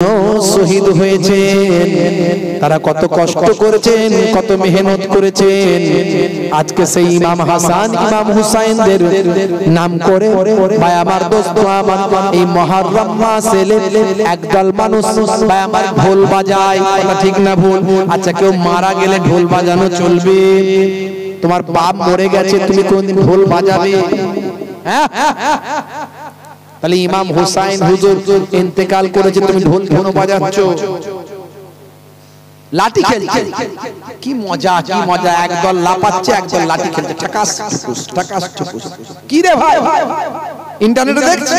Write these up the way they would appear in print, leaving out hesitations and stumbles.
শহীদ হয়েছেন, তারা কত কষ্ট করেছেন, কত মেহনত করেছেন। আজকে সেই ইমাম হাসান ইমাম হুসাইনদের নাম করে ভাই আমার দোস্ত আমার এই মুহররম মাসে একদল মানুষ ভাই আমার ঢোল বাজায়, কথা ঠিক না ভুল? আচ্ছা কেউ মারা গেলে ঢোল বাজানো চলবে? তোমার বাপ মরে গেছে, তুমি কোনদিন ঢোল বাজাবে? হ্যাঁ, তাহলে ইমাম হুসাইন হুজুর ইন্তেকাল করেছে, তুমি ঢোল কেন বাজাচ্ছো? লাঠি খেলছে, কি মজা, কি মজা! একদল লাপাচ্ছে, একদল লাঠি খেলছে, ঠাকাস ঠুকুস ঠাকাস ঠুকুস। কি রে ভাই, ইন্টারনেটে দেখছে,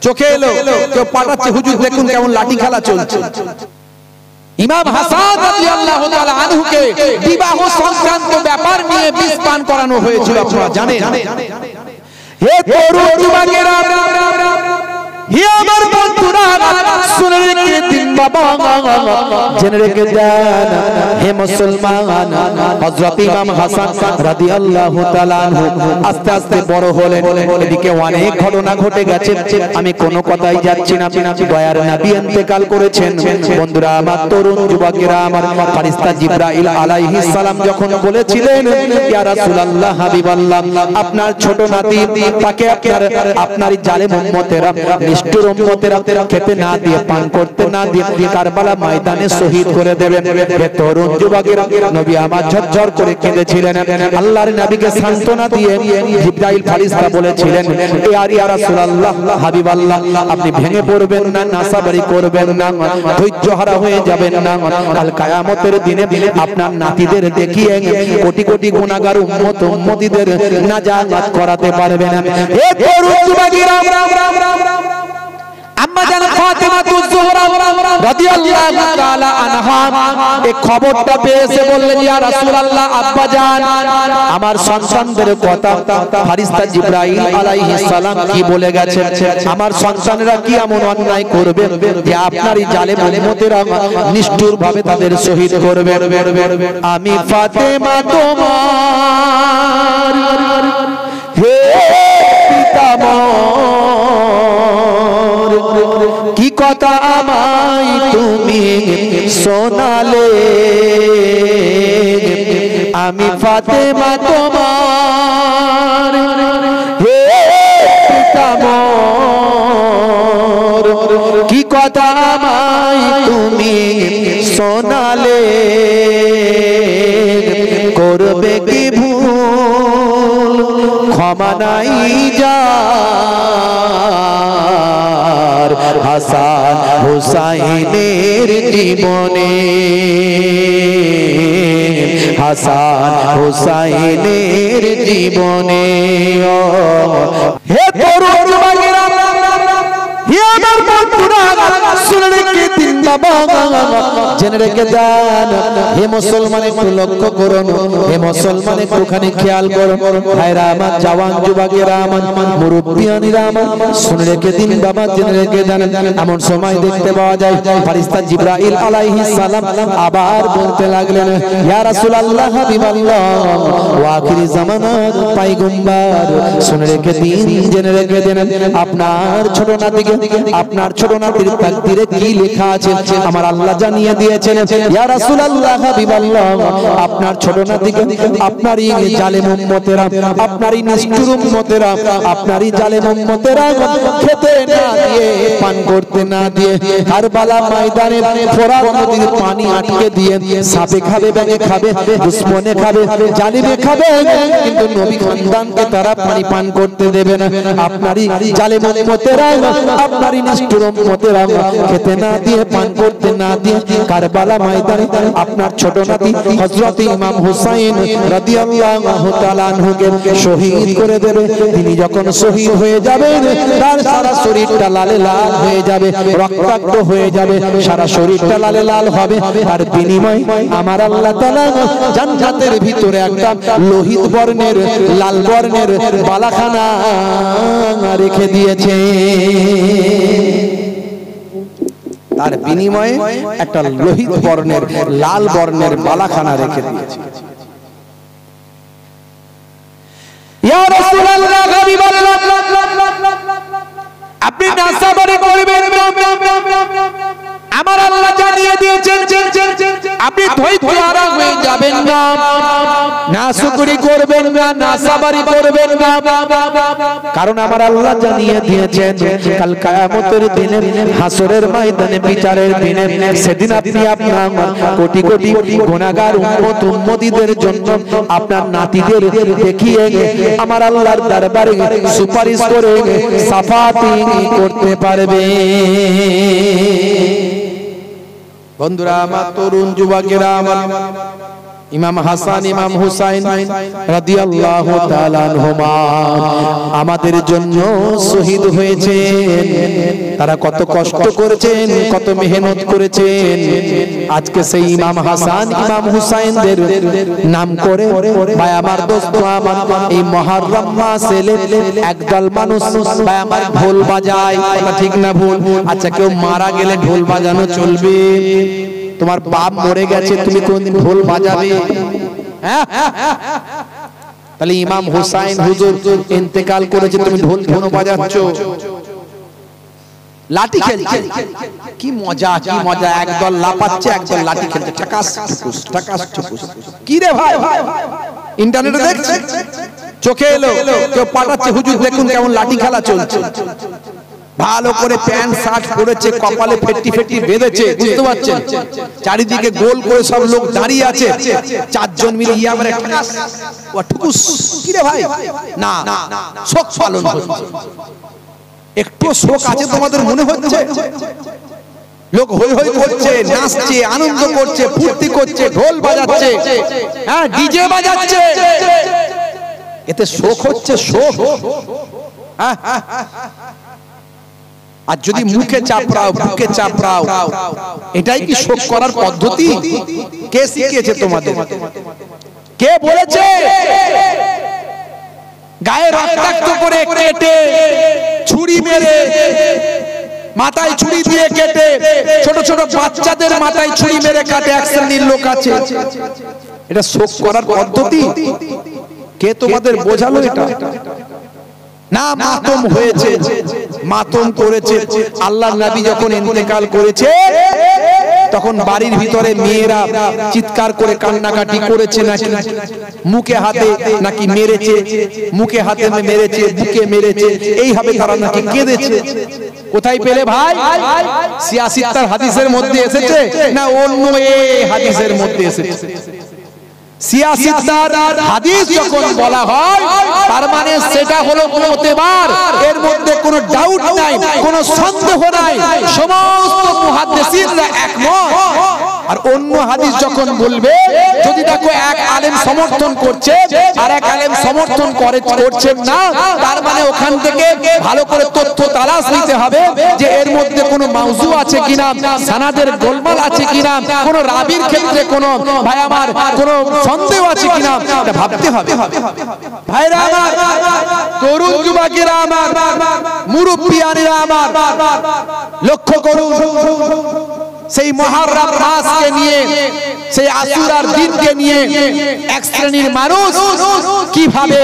চোখে এলো, কেউ পাঠাচ্ছে, হুজুর দেখুন কেমন লাঠি খেলা চলছে। ইমাম হাসান রাদিয়াল্লাহু তাআলা আনহুকে বিবাহ সংক্রান্ত ব্যাপার নিয়ে বিষ পান করানো হয়েছিল, আপনারা জানেন? হে তরুণ যুবকেরা, হে আমার বন্ধুরা, শুনে রেখে দিন বাবা, জেনে রেখে যান হে মুসলমান। হযরত ইমাম হাসান রাদিয়াল্লাহু তাআলা আনহু আস্তে আস্তে বড় হলেন। এদিকে অনেক ঘটনা ঘটে গেছে, আমি কোনো কথাই যাচ্ছি না। দয়ার নবী ইন্তেকাল করেছেন। বন্ধুরা আমার, তরুণ যুবকেরা আমার, ফেরেশতা জিবরাইল আলাইহিস সালাম যখন বলেছিলেন ইয়া রাসূলুল্লাহ হাবিবাল্লাহ, আপনার ছোট নাতি তাকে আপনার জালেম উম্মতেরা, নিষ্ঠুর উম্মতেরা খেতে না দিয়ে, পান করতে না দিয়ে কারবালা ময়দানে শহীদ করে দেবেন। হে তরুণ যুবকেরা, নবী আমার ঝরঝর করে কেঁদেছিলেন। আল্লাহর নবীকে সান্ত্বনা দিয়ে জিবরাইল ফেরেশতা বলেছিলেন ইয়া রাসূলুল্লাহ হাবিবাল্লাহ, আপনি ভেঙে পড়বেন না, নাসাবারি করবেন না, ধৈর্য হারা হয়ে যাবেন না। কাল কিয়ামতের দিনে আপনার নাতিদের দেখিয়ে কোটি কোটি গুনাহগার উম্মত উম্মতিদের নাজাত করাতে পারবেন। হে তরুণ যুবকেরা, আম্মা জান ফাতিমাতুজ জোহরা রাদিয়াল্লাহু তাআলা আনহা এই খবরটা পেয়েছে, বললেন ইয়া রাসূলুল্লাহ, আব্বা জান, আমার সন্তানদের কথা ফেরেশতা জিবরাইল আলাইহিস সালাম কি বলে গেছে? আমার সন্তানেরা কি এমন অন্যায় করবে যে আপনার এই জালেম উম্মতেরা নিষ্ঠুরভাবে তাদের শহীদ করবে? আমি ফাতেমা তোমার হে পিতামহ, কি কথা আমায় তুমি শোনালে, আমি ফাতেমা তোমার হে পিতামহ, কি কথা আমায় তুমি শোনালে, করবে কি ভুল ক্ষমা নাই যার হাসান হুসাইনের জীবনে, হাসান হুসাইনের জীবনে। হে তরুণ যুবকেরা, হে আমার বন্ধুরা, শুনে রেখে দিন বাবা, জেনে রেখে যান হে মুসলমান, একটু লক্ষ্য করুন, হে মুসলমান একটুখানি খেয়াল করুন। ভাইরা আমার, জওয়ান যুবকেরা আমার, মুরব্বিয়ানিরা আমার, শুনে রেখে দিন বাবা, জেনে রেখে যান। এমন সময় দেখতে পাওয়া যায় ফেরেশতা জিবরাইল আলাইহিস সালাম আবার বলতে লাগলেন ইয়া রাসূলুল্লাহ হাবিবাল্লাহ ওয়া আখিরি জামানার পয়গম্বর, শুনে রেখে দিন, জেনে রেখে দেন, আপনার ছোট নাতিকে, আপনার ছোট নাতির তাকদীরে কি লেখা আছে আমার আল্লাহ জানিয়ে দিয়েছেন। ইয়া রাসূলুল্লাহ হাবিবাল্লাহ, আপনার ছোট নাতিকে আপনারই জালেম উম্মতেরা, আপনারই নিষ্ঠুর উম্মতেরা, আপনারই জালেম উম্মতেরা খেতে না দিয়ে, পান করতে না দিয়ে, কারবালা ময়দানে ফোরাত নদীর পানি আটকে দিয়ে সাপে খাবে, ব্যাঙে খাবে, দুশমনে খাবে, জালিমে খাবে, কিন্তু নবী খানদানকে তারা পানি পান করতে দেবে না। আপনারই জালেম উম্মতেরা, আপনারই নিষ্ঠুর উম্মতেরা খেতে না দিয়ে, পান করতে না দিয়ে কারবালা ময়দানে আপনার ছোট নাতি হযরত ইমাম হুসাইন রাদিয়াল্লাহু তাআলা আনহুকে শহীদ করে দেবে। তিনি যখন শহীদ হয়ে যাবেন, তার সারা শরীরটা লালে লাল হয়ে যাবে, রক্তাক্ত হয়ে যাবে, সারা শরীরটা লালে লাল হবে। আর বিনিময়ে আমার আল্লাহ তাআলা জান্নাতের ভিতরে একটা লোহিত বর্ণের, লাল বর্ণের বালাখানা রেখে দিয়েছে। তার বিনিময়ে একটা লোহিত বর্ণের, লাল বর্ণের বালাখানা রেখে দিয়েছে। ইয়া রাসূলুল্লাহ হাবিবাল্লাহ, আপনি নাসাবারি করবেন না, আপনি ধৈর্য হারা হয়ে যাবেন না, না শুকরি করবেন না, না সাবারি করবেন না, কারণ আমার আল্লাহ জানিয়ে দিয়েছেন কাল কিয়ামতের দিনে, হাসরের ময়দানে, বিচারের দিনে, সেদিন আপনি আপনার কোটি কোটি গুনাহগার উম্মত উম্মতীদের জন্য আপনার নাতিদের দেখিয়ে আমার আল্লাহর দরবারে সুপারিশ করে সাফাতি করতে পারবে। বন্ধুরা আমার, তরুণ যুবকেরা আমার, ইমাম হাসান ইমাম হুসাইন রাদিয়াল্লাহু তাআলা আনহুমা আমাদের জন্য শহীদ হয়েছেন। তারা কত কষ্ট করেছেন, কত মেহনত করেছেন। আজকে সেই ইমাম হাসান ইমাম হুসাইনদের নাম করে ভাই আমার, দোস্ত আমার, এই মুহররম মাসে একদল মানুষ ভাই আমার ঢোল বাজায়, ঠিক না ভুল? আচ্ছা, কেউ মারা গেলে ঢোল বাজানো চলবে? তোমার বাপ মরে গেছে, তুমি কোনদিন ঢোল বাজাবে? তাহলে ইমাম হুসাইন হুজুর ইন্তেকাল করেছে, তুমি ঢোল কেন বাজাচ্ছ? লাঠি খেলছে, কি মজা, কি মজা! একদল লাপাচ্ছে, একদল লাঠি খেলছে, ঠাকাস ঠুকুস, ঠাকাস ঠুকুস। কি রে ভাই, ইন্টারনেটে দেখছে, চোখে এলো, কেউ পাঠাচ্ছে, হুজুর দেখুন কেমন লাঠি খেলা চলছে। ভালো করে প্যান্ট শার্ট পরেছে, কপালে ফেট্টি ফেট্টি বেঁধেছে, বুঝতে পারছেন? চারিদিকে গোল করে সব লোক দাঁড়িয়ে আছে, চারজন মিলে ইয়ামারে ঠাকাস ও ঠুকুস। কি রে ভাই, না শোক পালন হচ্ছে। একটু শোক আছে তোমাদের মনে হচ্ছে? লোক হই হই করছে, নাচছে, আনন্দ করছে, ফুর্তি করছে, ঢোল বাজাচ্ছে, হ্যাঁ ডিজে বাজাচ্ছে, এতে শোক হচ্ছে? শোক? হ্যাঁ, আর যদি মুখে চাপড়াও, বুকে চাপড়াও, এটাই কি শোক করার পদ্ধতি? কে শিখিয়েছে তোমাদের? কে বলেছে? গায়ে রক্তাক্ত করে কেটে, ছুরি মেরে, মাথায় ছুরি দিয়ে কেটে, ছোট ছোট বাচ্চাদের মাথায় ছুরি মেরে কাটে এক শ্রেণীর লোক আছে, এটা শোক করার পদ্ধতি? কে তোমাদের বোঝালো এটা? না, মাতম হয়েছে, মাতম করেছে। আল্লাহর নবী যখন ইন্তেকাল করেছে তখন বাড়ির ভিতরে মেয়েরা চিৎকার করে কান্নাকাটি করেছে, নাকি মুখে হাতে নাকি মেরেছে, মুখে হাতে মেরেছে, বুকে মেরেছে, এইভাবে তারা নাকি কেঁদেছে। কোথায় পেলে ভাই? সিয়াসিত্তার হাদিসের মধ্যে এসেছে না অন্য হাদিসের মধ্যে এসেছে? সিয়াসিত্তার হাদিস যখন বলা হয় তার মানে সেটা হলো মুতেবার, এর মধ্যে কোনো ডাউট নাই, কোনো সন্দেহ নাই, সমস্ত মুহাদ্দিসিনরা একমত। আর অন্য হাদিস যখন বলবে, যদি দেখো এক আলেম সমর্থন করছে আর এক আলেম সমর্থন করছেন না, তার মানে ওখান থেকে ভালো করে তথ্য তালাশ নিতে হবে যে এর মধ্যে কোনো মাউজু আছে কিনা, সানাদের গোলমাল আছে কিনা, কোনো রাবির ক্ষেত্রে কোনো ভাই আমার কোনো সন্দেহ আছে কিনা, এটা ভাবতে হবে। ভাইরা আমার, তরুণ যুবকেরা আমার, মুরব্বিয়ানেরা আমার, লক্ষ্য করুন, সেই মুহররম মাসকে নিয়ে, সেই আশুরার দিনকে নিয়ে এক শ্রেণীর মানুষ কিভাবে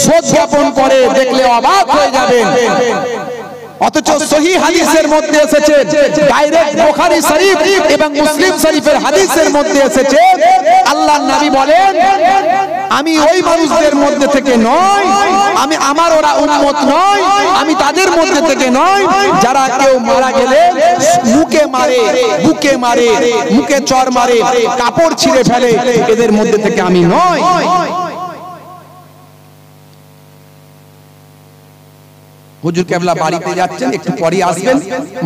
শোক জ্ঞাপন করে দেখলে অবাক হয়ে যাবেন। অথচ সহিহ হাদিসের মধ্যে এসেছে, ডাইরেক্ট বুখারী শরীফ এবং মুসলিম শরীফের হাদিসের মধ্যে এসেছে, আল্লাহর নবী বলেন, আমি ওই মানুষদের মধ্যে থেকে নয়, আমি আমার ওরা উম্মত নয়, আমি তাদের মধ্যে থেকে নয় যারা কেউ মারা গেলে মুখে মারে, বুকে মারে, মুখে চড় মারে, কাপড় ছিঁড়ে ফেলে, এদের মধ্যে থেকে আমি নয়। হুজুর কেবলা বাড়িতে যাচ্ছেন, একটু পরে আসবেন,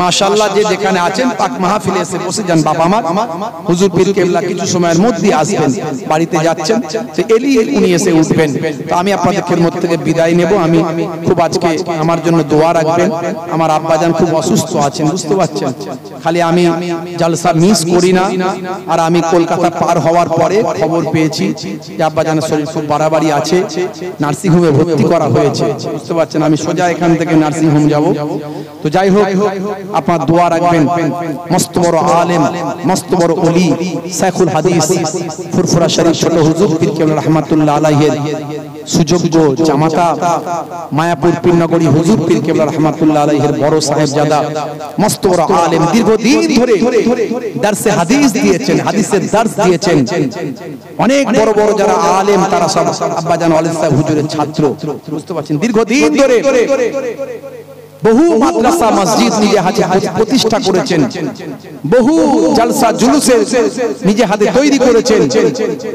মাশাআল্লাহ যে যেখানে আছেন পাক মাহফিলে এসে বসে যান। বাবা আমার হুজুর পীর কেবলা কিছু সময়ের মধ্যে আসবেন, বাড়িতে যাচ্ছেন, তো এলি উনি এসে উঠবেন। তো আমি আপনাদের খেদমত থেকে বিদায় নেব। আমি খুব আজকে আমার জন্য দোয়া রাখবেন, আমার আব্বাজান খুব অসুস্থ আছেন, বুঝতে পারছেন, খালি আমি জলসা মিস করি না। আর আমি কলকাতা পার হওয়ার পরে খবর পেয়েছি যে আব্বাজানের শরীর খুব বাড়াবাড়ি আছে, নার্সিং হোমে ভর্তি করা হয়েছে, বুঝতে পারছেন। আমি সোজা এখান থেকে নার্সিং হোম যাব। তো যাই হোক, আপনার দোয়া রাখবেন। মস্ত বড় আলেম, মস্ত বড় ওলি, শাইখুল হাদিস ফুরফুরা শরীফ ছোট হুজুর পীর কেবলা রাহমাতুল্লাহ আলাইহির সুযোগ্য জামাতা মায়াপুর পীরনগরী হুজুর পীর কেবলা রাহমাতুল্লাহ আলাইহির বড় সাহেবজাদা মস্ত বড় আলেম, দীর্ঘদিন ধরে দারসে হাদিস দিয়েছেন, হাদিসের দার্স দিয়েছেন। অনেক বড় বড় যারা আলেম তারা সব আব্বাজান ওয়ালিদ সাহেব হুজুরের ছাত্র, বুঝতে পারছেন। দীর্ঘদিন ধরে বহু মাদ্রাসা মসজিদ নিজে হাতে প্রতিষ্ঠা করেছেন, বহু জলসা জুলুসের নিজে হাতে তৈরি করেছেন,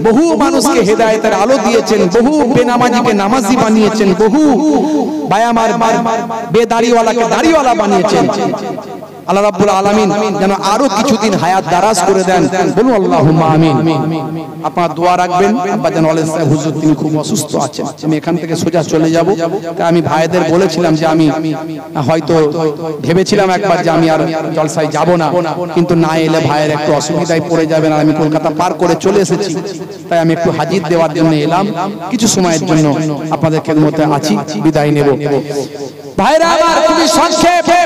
বহু মানুষকে হেদায়েতের আলো দিয়েছেন, বহু বেনামাজিকে নামাজি বানিয়েছেন, বহু বায়ামার বেদাড়িওয়ালাকে দাড়িওয়ালা বানিয়েছেন। আল্লাহ রাব্বুল আলামিন যেন আরো কিছুদিন হায়াত দারাজ করে দেন, বলুন আল্লাহুম্মা আমিন। আপনারা দোয়া রাখবেন। আব্বাজান ওয়ালিদ সাহেব হুজুর তিনি খুব অসুস্থ আছেন, আমি এখান থেকে সোজা চলে যাব। তাই আমি ভাইদের বলেছিলাম যে আমি হয়তো ভেবেছিলাম একবার যে আমি আর জলসায় যাব না, কিন্তু না এলে ভাইয়ের একটু অসুবিধায় পড়ে যাবেন, আর আমি কলকাতা পার করে চলে এসেছি। তাই আমি একটু হাজির দেওয়ার জন্য এলাম, কিছু সময়ের জন্য আপনাদের খেদমতে আছি, বিদায় নেব। ভাইরা আমার খুবই সংক্ষেপে,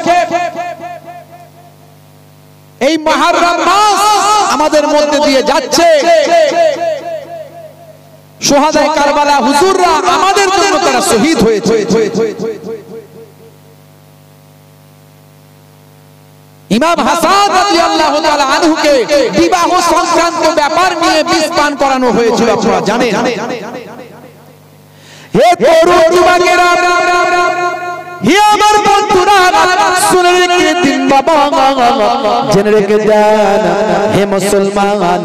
এই মুহররম মাস আমাদের মধ্যে দিয়ে যাচ্ছে। শোহাদায়ে কারবালা হুজুররা আমাদের জন্য তারা শহীদ হয়েছে। ইমাম হাসান রাদিয়াল্লাহু তাআলা আনহুকে বিবাহ সংক্রান্ত ব্যাপার নিয়ে বিষ পান করানো হয়েছিল, আপনারা জানেন। হে তরুণ যুবকেরা, হে আমার বন্ধুরা, শুনে রেখে দিন বাবা, জেনে রেখে যান হে মুসলমান।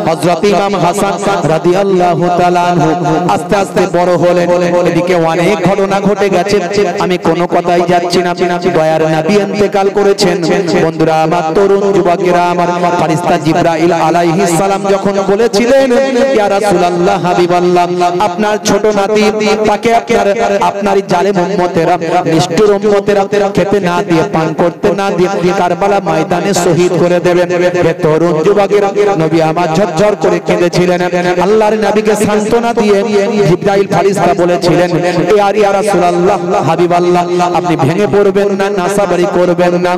হযরত ইমাম হাসান রাদিয়াল্লাহু তাআলা আনহু আস্তে আস্তে বড় হলেন। এদিকে অনেক ঘটনা ঘটে গেছে, আমি কোনো কথাই যাচ্ছি না। দয়ার নবী ইন্তেকাল করেছেন। বন্ধুরা আমার, তরুণ যুবকেরা আমার, ফেরেশতা জিবরাইল আলাইহিস সালাম যখন বলেছিলেন ইয়া রাসূলুল্লাহ হাবিবাল্লাহ, আপনার ছোট নাতি তাকে আপনার জালেম উম্মতেরা, নিষ্ঠুর উম্মতেরা খেতে না দিয়ে, পান করতে না দিয়ে কারবালা ময়দানে শহীদ করে দেবেন। হে তরুণ যুবকেরা, নবী আমার ঝরঝর করে কেঁদেছিলেন। আল্লাহর নবীকে সান্ত্বনা দিয়ে জিবরাইল ফেরেশতা বলেছিলেন ইয়া রাসূলুল্লাহ হাবিবাল্লাহ, আপনি ভেঙে পড়বেন না, নাসাবারি করবেন না,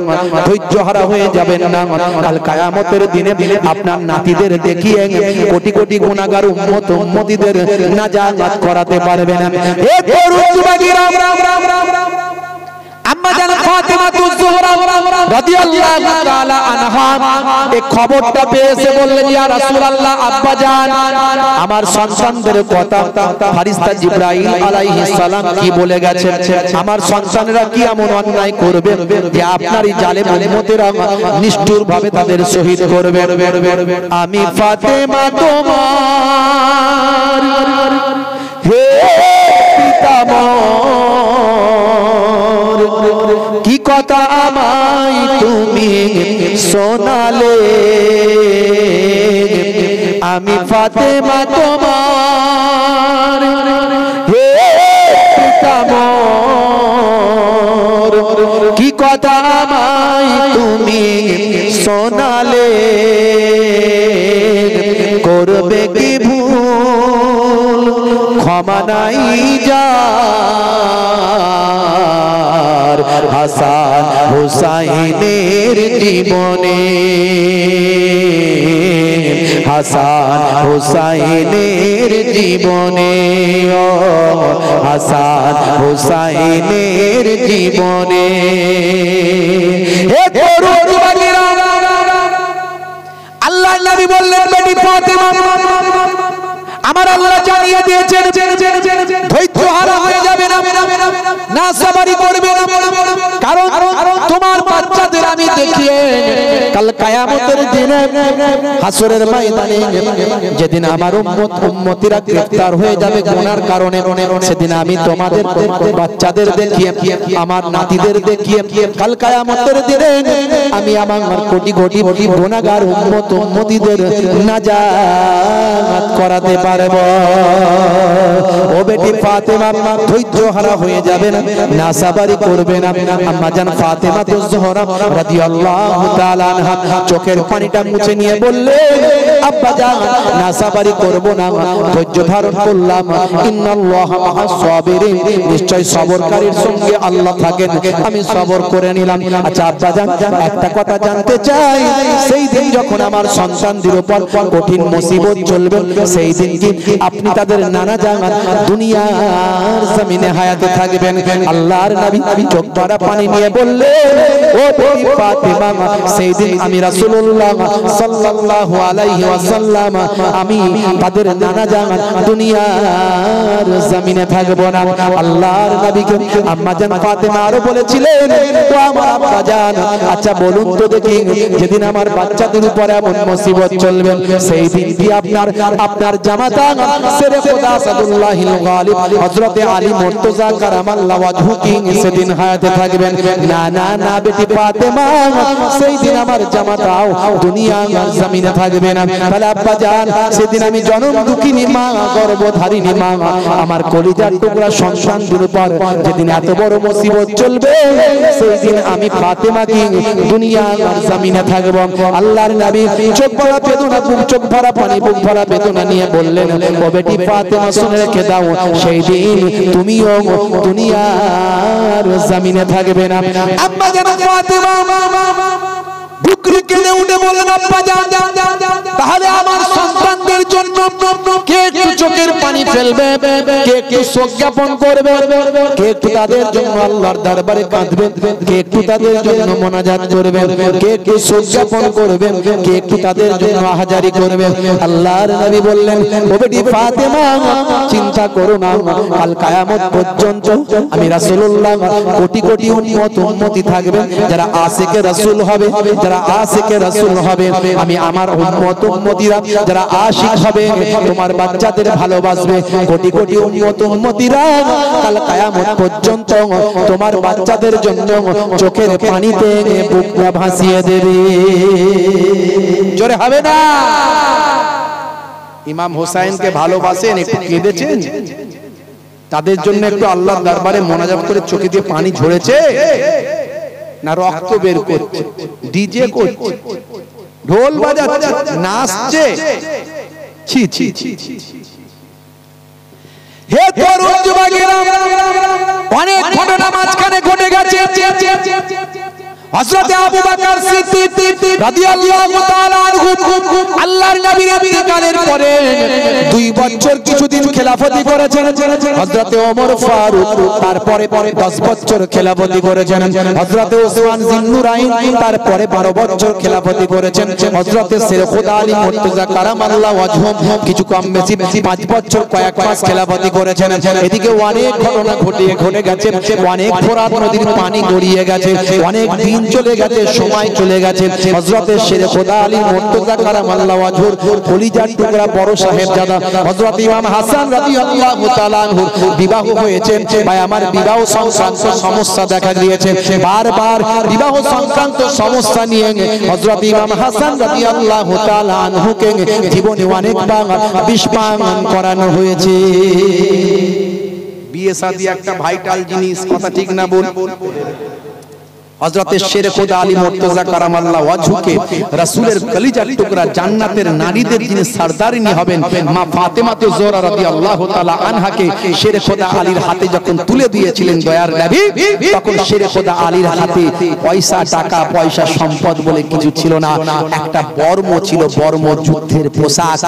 ধৈর্য হারা হয়ে যাবেন না। কাল কিয়ামতের দিনে আপনার নাতিদের দেখিয়ে কোটি কোটি গুনাহগার উম্মত উম্মতিদের নাজাত করাতে পারবেন। হে তরুণ যুবকেরা, আম্মা জান ফাতিমাতুজ জোহরা রাদিয়াল্লাহু তাআলা আনহা এই খবরটা পেয়েছে, বললেন ইয়া রাসূলুল্লাহ, আব্বা জান, আমার সন্তানদের কথা ফেরেশতা জিবরাইল আলাইহিস সালাম কি বলে গেছে, আমার সন্তানেরা কি এমন অন্যায় করবে যে আপনার এই জালেম উম্মতেরা নিষ্ঠুরভাবে তাদের শহীদ করবে। আমি ফাতেমা তোমার হে পিতামহ, কি কথা আমায় তুমি শোনালে, আমি ফাতেমা তোমার হে পিতামহ, কি কথা আমায় তুমি শোনালে, করবে কি ভুল ক্ষমা নাই যা, হাসান হুসাইনের জীবনে, হাসান হুসাইনের জীবনে, ও হাসান হুসাইনের জীবনে। হে তরুণ যুবকেরা, আল্লাহর নবী বললেন বেটি ফাতেমা, আমার আল্লাহ জানিয়ে দিয়েছেন ধৈর্য হারা হয়ে যাবে না, নাসাবারি করবে না, কারণ তোমার বাচ্চাদের আমি দেখিয়ে কাল কিয়ামতের দিনে হাসরের ময়দানে, যেদিন আমার উম্মতিরা গ্রেফতার হয়ে যাবে গুনার কারণে, সেদিন আমি তোমাদের বাচ্চাদের দেখিয়ে, আমার নাতিদের দেখিয়ে কাল কিয়ামতের দিনে আমি আমার কোটি কোটি গুনাহগার উম্মতিদের নাজাত করাতে পারবো। ও বেটি ফাতেমা, ধৈর্য হারা হয়ে যাবে না, নাসাবারি করবে না। আম্মা জান ফাতেমাতুজ জোহরা রাদিয়াল্লাহু তাআলা আনহা চোখের পানিটা মুছে নিয়ে বললেন আব্বা জান, নাসাবারি করব না, ধৈর্য ধারণ করলাম। ইন্নাল্লাহা মা'আস সাবিরিন, নিশ্চয় সবরকারীর সঙ্গে আল্লাহ থাকেন, আমি সবর করে নিলাম। আচ্ছা আব্বা জান, একটা কথা জানতে চাই, সেই দিন যখন আমার সন্তানদের উপর কঠিন মুসিবত চলবে, সেই দিন কি আপনি তাদের নানা জাহান দুনিয়ার জমিনে হায়াতে থাকবেন। আল্লাহর নবী চোখ ভরা পানি নিয়ে বললেন, ও বিবি ফাতেমা, সেই দিন আমি রাসূলুল্লাহ সাল্লাল্লাহু আলাইহি ওয়াসাল্লাম আমি তাদের নানা জাহান দুনিয়ার জমিনে থাকবো না। আল্লাহর নবীকে আম্মা জান ফাতেমা আরো বলেছিলেন, ও আমার আব্বা জান, আচ্ছা বলুন তো দেখি, যেদিন আমার বাচ্চাদের উপর এমন মুসিবত চলবে, সেই দিন কি আপনার জামাতা শেরে খোদা আসাদুল্লাহিল গালিব হযরত আলী মুর্তজা কারামাল্লাহু ওয়াজহু কি সেদিন হায়াতে থাকবেন? না না না বেটি ফাতেমা, সেই দিন আমার জামাতাও দুনিয়ার জমিনে থাকবে না। তাহলে আব্বা জান, সেদিন আমি জনম দুঃখিনী মা, গর্ভধারিণী মা, আমার কলিজার টুকরা সন্তানদের উপর যেদিন এত বড় মুসিবত চলবে, সেই দিন আমি ফাতেমা কি দুনিয়ার জমিনে থাকব। আল্লাহর নবী চোখ ভরা বেদনা, চোখ ভরা পানি, বুক ভরা বেদনা নিয়ে বললেন, ও বেটি ফাতেমা শুনে রেখে দাও, সেই দিন তুমিও দুনিয়ার জমিনে থাকবে না। আম্মা জান ফাতেমা বুকরি কেঁদে উঠে বললেন, আব্বা জান, তাহলে আমার সন্তানদের জন্য কে একটু চোখের পানি ফেলবে, কে একটু শোক জ্ঞাপন করবে, কে একটু তাদের জন্য আল্লাহর দরবারে কাঁদবে, কে একটু তাদের জন্য মোনাজাত করবে, কে একটু শোক জ্ঞাপন করবে, কে একটু তাদের জন্য আহাজারি করবে? আল্লাহর নবী বললেন, ও বেটি ফাতেমা, চিন্তা করো না, কাল কিয়ামত পর্যন্ত আমি রাসূলুল্লাহ কোটি কোটি উম্মতি থাকবে, যারা আশিকে রাসূল হবে, যারা আশিকে রাসূল হবে, আমি আমার উম্মতিরা যারা আশিক হবে, তোমার বাচ্চাদের ভালোবাসবে, কোটি কোটি উম্মতিরা কাল কিয়ামত পর্যন্ত তোমার বাচ্চাদের জন্য চোখের পানিতে বুকটা ভাসিয়ে দেবে। জোরে হবে না? ইমাম হোসেনকে ভালোবাসেন, একটু কেঁদেছেন, তাদের জন্য একটু আল্লাহর দরবারে মোনাজাত করে চোখে দিয়ে পানি ঝরেছে না রক্ত বের করছে, ডিজে করছে, ঢোল বাজাচ্ছে, নাচছে? ছি ছি ছি। হে তরুণ যুবকেরা, অনেক ঘটনা মাঝখানে ঘটে গেছে। হযরত আবু বকর সিদ্দিক রাদিয়াল্লাহু তাআলা আনহু আল্লাহর নবীর ইন্তেকালের পরে 2 বছর কিছুদিন খেলাফতি করেছেন। হযরত ওমর ফারুক তারপরে 10 বছর খেলাফতি করেছেন। হযরত ওসমান জিন্নুরাইন তারপরে 12 বছর খেলাফতি করেছেন। হযরত শেরে খোদা আলী মুর্তজা কারামাল্লাহু ওয়াজহু কিছু কম বেশি 5 বছর কয়েক মাস খেলাফতি করেছেন। এদিকে অনেক ঘটনা ঘটে গেছে, অনেক ফোরাত নদীর পানি গড়িয়ে গেছে, অনেক দিন চলে গেছে, সময় চলে গেছে। হযরত শেরে খোদা আলী মুর্তজা কারামাল্লাহু ওয়াজহুর কলিজার টুকরা বড় সাহেবজাদা হযরত ইমাম হাসান রাদিয়াল্লাহু তাআলা আনহু বিবাহ হয়েছে। ভাই আমার, বিবাহ সংক্রান্ত সমস্যা দেখা দিয়েছে, বারবার বিবাহ সংক্রান্ত সমস্যা নিয়ে হযরত ইমাম হাসান রাদিয়াল্লাহু তাআলা আনহুকে জীবনে অনেকবার বিস্পান করানো হয়েছে। বিয়ে শাদী একটা ভাইটাল জিনিস, কথা ঠিক না বল? হযরত শেরে খোদা আলী মুর্তজা কারামাল্লাহু ওয়াজহুকে রাসূলের কলিজার টুকরা জান্নাতের নারীদের যিনি সরদারিনী হবেন মা ফাতেমা যোহরা রাদিয়াল্লাহু তাআলা আনহাকে শেরে খোদা আলীর হাতে যখন তুলে দিয়েছিলেন দয়ার নবী, তখন শেরে খোদা আলীর হাতে পয়সা, টাকা পয়সা, সম্পদ বলে কিছু ছিল না। একটা বর্ম ছিল, বর্ম, যুদ্ধের পোশাক,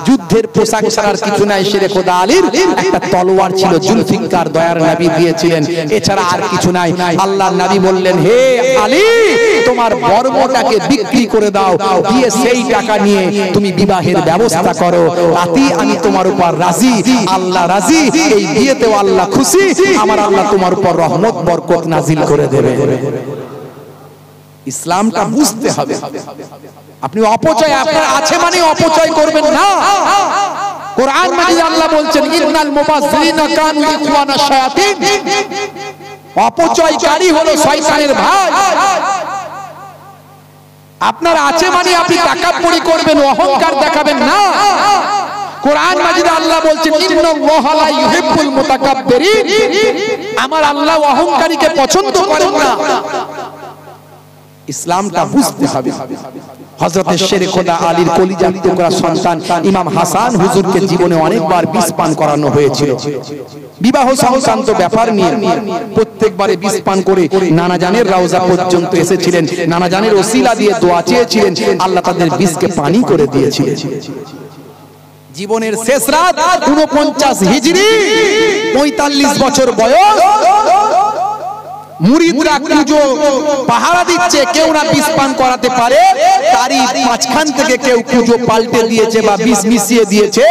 যুদ্ধের পোশাক ছাড়া আর কিছু নাই। শেরে খোদা আলীর একটা তলোয়ার ছিল, জুলফিকার দয়ার নবী দিয়েছিলেন, এছাড়া আর কিছু নাই। আল্লাহর নবী বললেন, হে আলী, তোমার বর্মটাকে বিক্রি করে দাও, দিয়ে সেই টাকা নিয়ে তুমি বিবাহের ব্যবস্থা করো, তাতেই আমি তোমার উপর রাজি, আল্লাহ রাজি, এই বিয়েতেও আল্লাহ খুশি, আমার আল্লাহ তোমার উপর রহমত বরকত নাজিল করে দেবে। ইসলামটা বুঝতে হবে। আপনি অপচয়, আপনার আছে মানে অপচয় করবেন না। কোরআন মাজিদে আল্লাহ বলছেন, ইন্নাল মুবাযযিরিনা কানু ইখওয়ানাশ শায়াতিন, অপচয়কারী হলো শয়তানের ভাই। আপনার আছে মানে আপনি তাকাব্বুরি করবেন, অহংকার দেখাবেন না। কোরআন মাজিদে আল্লাহ বলছেন, ইন্নাল্লাহা লা ইউহিব্বুল মুতাকাব্বিরিন, আমার আল্লাহ অহংকারীকে পছন্দ করেন না। ইসলামটা বুঝতে হবে। হযরত শেরে খোদা আলীর কলিজার টুকরা সন্তান ইমাম হাসান হুজুরকে জীবনে অনেকবার বিষ পান করানো হয়েছিল। বিবাহ সংক্রান্ত ব্যাপার নিয়ে প্রত্যেকবারে বিষ পান করে নানা জানের রওজা পর্যন্ত এসেছিলেন, নানা জানের ওসিলা দিয়ে দোয়া চেয়েছিলেন, আল্লাহ তাদের বিষকে পানি করে দিয়েছিলেন। জীবনের শেষ রাত 49 হিজরি 45 বছর বয়স মুরিদরা কুজো পাহারা দিচ্ছে কেউ না বিষ পান করাতে পারে তারই মাঝখান থেকে কেউ কুজো পাল্টে দিয়েছে বা বিষ মিশিয়ে দিয়েছে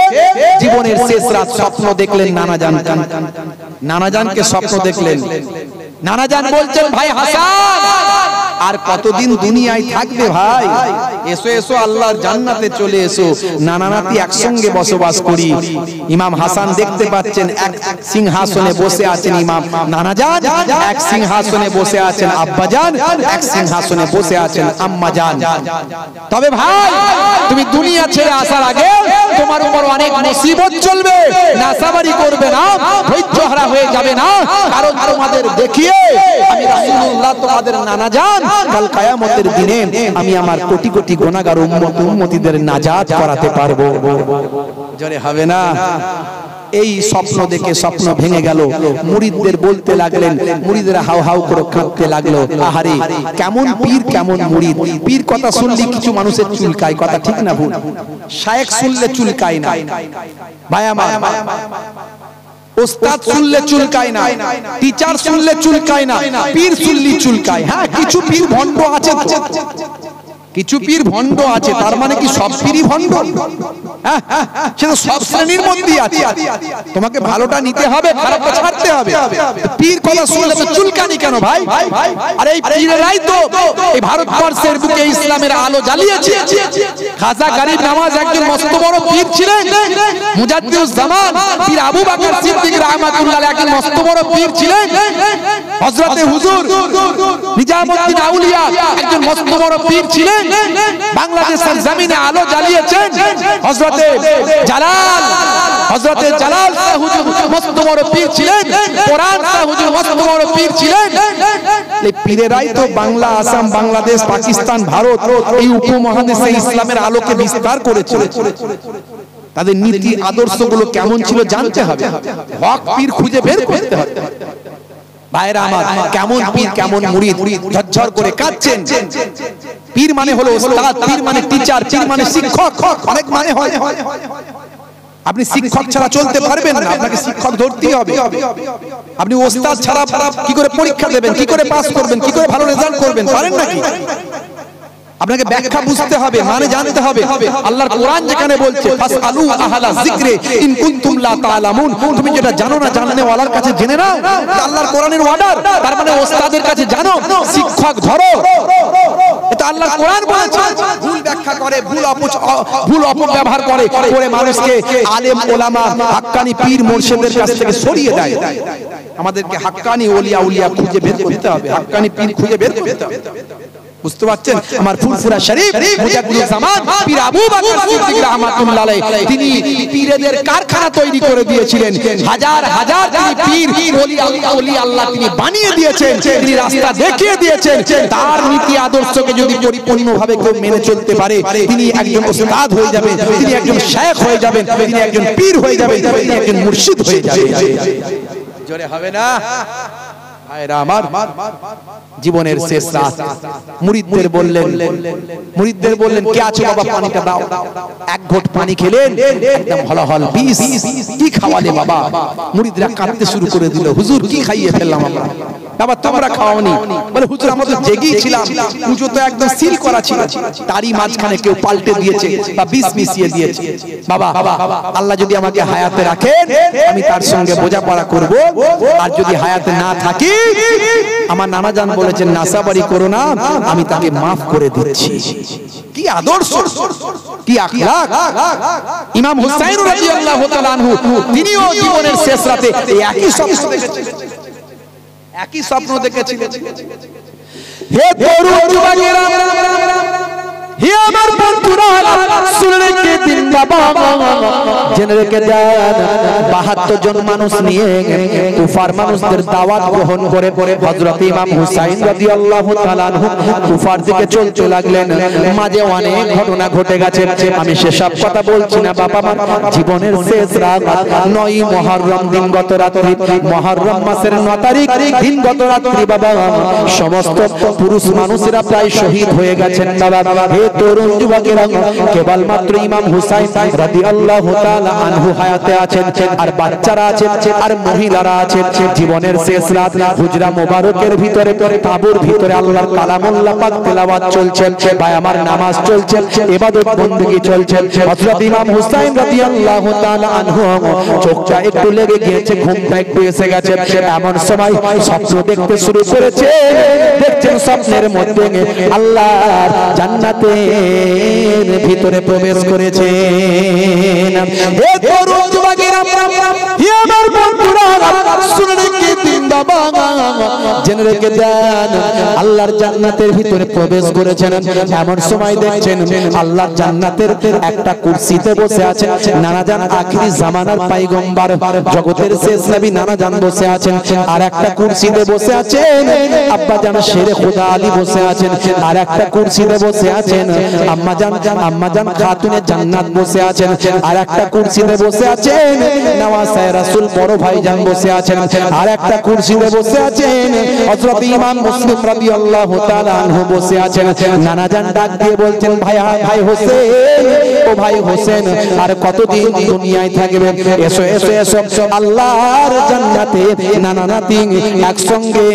জীবনের শেষ রাত স্বপ্ন দেখলেন নানাজানকে স্বপ্ন দেখলেন নানাজান বলছেন ভাই হাসান আর কতদিন দুনিয়ায় থাকবে ভাই এসো এসো আল্লাহর জান্নাতে চলে এসো নানা নাতি একসঙ্গে বসবাস করি ইমাম হাসান দেখতে পাচ্ছেন এক সিংহাসনে বসে আছেন ইমাম নানাজান এক সিংহাসনে বসে আছেন আব্বাজান এক সিংহাসনে বসে আছেন আম্মাজান তবে ভাই তুমি দুনিয়া ছেড়ে আসার আগে তোমার উপর অনেক মুসিবত চলবে নাসাবারি করবে না ধৈর্যহারা হয়ে যাবে না কারণ তোমাদের দেখিয়ে আমি রাসূলুল্লাহ তোমাদের নানাজান কাল কিয়ামতের দিনে আমি আমার কোটি কোটি গুনাহগার উম্মতিদের নাজাত করাতে পারবো জোরে হবে না এই স্বপ্ন দেখে স্বপ্ন ভেঙে গেল মুরিদদের বলতে লাগলেন মুরিদরা হাউ হাউ করে কাঁদতে লাগলো আহারে কেমন পীর কেমন মুরিদ পীর কথা শুনলে কিছু মানুষের চুলকায় কথা ঠিক না ভুল শায়েখ শুনলে চুলকায় না ভাই আমার ওস্তাদ শুনলে চুলকায় না টিচার শুনলে চুলকায় না পীর শুনলে চুলকায় হ্যাঁ কিছু পীর ভণ্ড আছে কিছু পীর ভণ্ড আছে তার মানে কি সব পীরই ভণ্ড হ্যাঁ সেটা সব শ্রেণীর মধ্যেই আছে তোমাকে ভালোটা নিতে হবে খারাপটা ছাড়তে হবে পীর কথা শুনলে তো চুলকানি কেন ভাই আরে এই পীরেরাই তো এই ভারতবর্ষের বুকে ইসলামের আলো জ্বালিয়েছে খাজা গরিব নওয়াজ একজন মস্ত বড় পীর ছিলেন মুজাদ্দিদুজ জামান পীর আবু বকর সিদ্দিক রাহমাতুল্লাহ আলাইহি একজন মস্ত বড় পীর ছিলেন হযরতে হুজুর নিজামউদ্দিন আউলিয়া একজন মস্ত বড় পীর ছিলেন বাংলাদেশের জমিনে আলো জ্বালিয়েছেন হযরতে জালাল হুজুর মস্ত বড় পীর ছিলেন কোরআন হুজুর মস্ত বড় পীর ছিলেন এই পীরেরাই তো বাংলা আসাম বাংলাদেশ পাকিস্তান ভারত এই উপমহাদেশে ইসলামের আলোকে বিস্তার করেছিল তাদের নীতি আদর্শগুলো কেমন ছিল জানতে হবে হক পীর খুঁজে বের করতে হবে ভাইরা আমার কেমন পীর কেমন মুরিদ ঝরঝর করে কাঁদছেন পীর মানে হলো ওস্তাদ পীর মানে টিচার পীর মানে শিক্ষক অনেক মানে হয় আপনি শিক্ষক ছাড়া চলতে পারবেন না আপনাকে শিক্ষক ধরতেই হবে আপনি ওস্তাদ ছাড়া কি করে পরীক্ষা দেবেন কি করে পাস করবেন কি করে ভালো রেজাল্ট করবেন পারেন নাকি আপনাকে ব্যাখ্যা বুঝতে হবে মানে জানতে হবে আল্লাহর কোরআন যেখানে বলছে ফাসআলু আহলা যিকরি ইন কুনতুম লা তাআলামুন তুমি যেটা জানো না জানলে ওয়ালার কাছে জেনে নাও আল্লাহর কোরআনের অর্ডার তার মানে ওস্তাদের কাছে জানো শিক্ষক ধরো এটা আল্লাহর কোরআন বলেছে ভুল ব্যাখ্যা করে ভুল অপব্যবহার করে মানুষকে আলেম ওলামা হাক্কানি পীর মুর্শিদের কাছ থেকে সরিয়ে দেয় আমাদেরকে হাক্কানি ওলিয়া খুঁজে বের করতে হবে হাক্কানি পীর খুঁজে বের করতে হবে বুঝতে পারছেন আমার ফুরফুরা শরীফ মুজাদ্দিদুজ জামান পীর আবু বকর সিদ্দিক রাহমাতুল্লাহ আলাইহি তিনি পীরদের কারখানা তৈরি করে দিয়েছিলেন হাজার হাজার তিনি পীর ওলি আল্লাহ তিনি বানিয়ে দিয়েছেন তিনি রাস্তা দেখিয়ে দিয়েছেন তার নীতি আদর্শকে যদি পরিপূর্ণভাবে কেউ মেনে চলতে পারে তিনি একজন ওস্তাদ হয়ে যাবেন তিনি একজন শায়েখ হয়ে যাবেন তিনি একজন পীর হয়ে যাবেন তিনি একজন মুর্শিদ হয়ে যাবেন জোরে হবে না ভাইরা আমার জীবনের শেষ রাত মুরিদদের বললেন কে আছো বাবা পানিটা দাও এক ঘট পানি খেলেন একদম হলহল বিষ কি খাওয়ালে বাবা মুরিদরা কাঁদতে শুরু করে দিল হুজুর কি খাইয়ে ফেললাম আমরা বাবা তোমরা খাওনি বলে হুজুর আমরা তো জেগেই ছিলাম পুজো তো একদম সিল করা ছিল তারই মাঝখানে কেউ পাল্টে দিয়েছে বা বিষ মিশিয়ে দিয়েছে বাবা আল্লাহ যদি আমাকে হায়াতে রাখেন আমি তার সঙ্গে বোঝাপড়া করব আর যদি হায়াতে না থাকি আমার নানাজান বলেছেন নাসাবারি করো না আমি তাকে maaf করে দিচ্ছি কি আদর্শ কি আখলাক ইমাম হুসাইন রাদিয়াল্লাহু তাআলা আনহু তিনিও জীবনের শেষ রাতে একই স্বপ্ন দেখেছিলেন হে তরুণ যুবকেরা হে আমার বন্ধুরা শুনে রেখে দিন বাবা জেনে রেখে দেন 72 জন মানুষ নিয়ে কুফার মানুষদের দাওয়াত গ্রহণ করে হযরত ইমাম হুসাইন রাদিয়াল্লাহু তাআলা আনহু কুফার দিকে চলতে লাগলেন মাঝে অনেক ঘটনা ঘটে গেছে আমি সেসব কথা বলছি না বাবা আমার জীবনের শেষ রাত 9 মুহররম দিন গত রাত্রি মুহররম মাসের 9 তারিখ দিন গত রাত্রি বাবা সমস্ত পুরুষ মানুষেরা প্রায় শহীদ হয়ে গেছেন বাবা তরুণ যুবকেরা কেবলমাত্র ইমাম হুসাইন রাদিয়াল্লাহু তাআলা আনহু হায়াতে আছেন, আর বাচ্চারা আছেন, আর মহিলারা আছেন। জীবনের শেষ রাত হুজরা মোবারকের ভিতরে তাঁবুর ভিতরে আল্লাহর কালামুল্লাহ পাক তেলাওয়াত চলছে, ভাই আমার নামাজ চলছে, ইবাদত বندگی চলছে। হযরত ইমাম হুসাইন রাদিয়াল্লাহু তাআলা আনহু চোখটা একটু লেগে গিয়েছে, ঘুমটা একটু এসে গেছে। এমন সময় স্বপ্ন দেখতে শুরু করেছে। দেখছেন স্বপ্নের মধ্যে আল্লাহর জান্নাতের ভিতরে প্রবেশ করেছেন। এ তরুণ যুবকেরা, হে আমার বন্ধুরা, শুনে রেখে দিন বাবা, জেনে রেখে দেন, আল্লাহর জান্নাতের ভিতরে প্রবেশ করেছেন। এমন সময় দেখছেন আল্লাহর জান্নাতের একটা কুরসিতে বসে আছেন নানা জান আখিরি জামানার পয়গম্বর, জগতের শেষ নবী নানা জান বসে আছেন। আর একটা কুরসিতে বসে আছেন আব্বা জান শেরে খোদা আলী বসে আছেন। আর একটা কুরসিতে বসে আছেন আম্মা জান খাতুনে জান্নাত বসে আছেন। আর একটা কুরসিতে বসে আছেন নওয়াসায়ে রাসূল বড় ভাইজান বসে আছেন। আর একটা কুরসিতে বসে আছেন হযরত ইমাম মুসলিম রাদিয়াল্লাহু তাআলা আনহু বসে আছেন। নানা জান ডাক দিয়ে বলছেন, ভাই হোসেন, ও ভাই হোসেন, আর কতদিন দুনিয়ায় থাকবে? এসো এসো এসো, আল্লাহর জান্নাতে নানা নাতি একসঙ্গে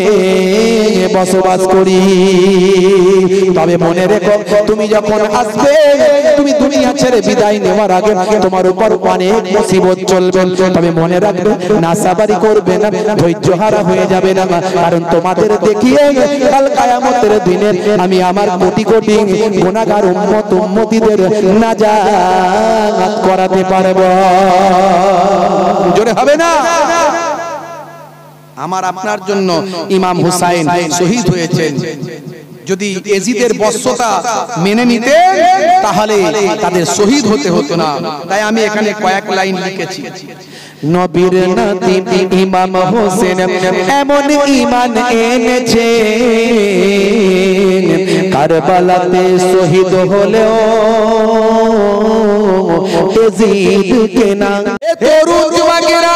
বসবাস করি। তবে মনে রেখো, তুমি যখন আসবে, তুমি দুনিয়া ছেড়ে বিদায় নেওয়ার আগে তোমার উপর অনেক মুসিবত চলবে। তবে মনে রাখবে, নাসাবারি করবে না, ধৈর্য হারা হয়ে যাবে না, কারণ তোমাদের দেখিয়ে কাল কিয়ামতের দিনে আমি আমার কোটি কোটি গুনাহগার উম্মতিদের নাজাত করাতে পারবো। জোরে হবে না? আমার আপনার জন্য ইমাম হুসাইন শহীদ হয়েছেন। যদি এজিদের বর্ষতা মেনে নিতে, তাহলে তাদের শহীদ হতে হতো না। তাই আমি এখানে কয়েক লাইন লিখেছি। নবীর নাতি ইমাম হোসেন এমন ঈমান এনেছে, কারবালাতে শহীদ হলেও এজিদ কে না। তরুণ যুবকেরা,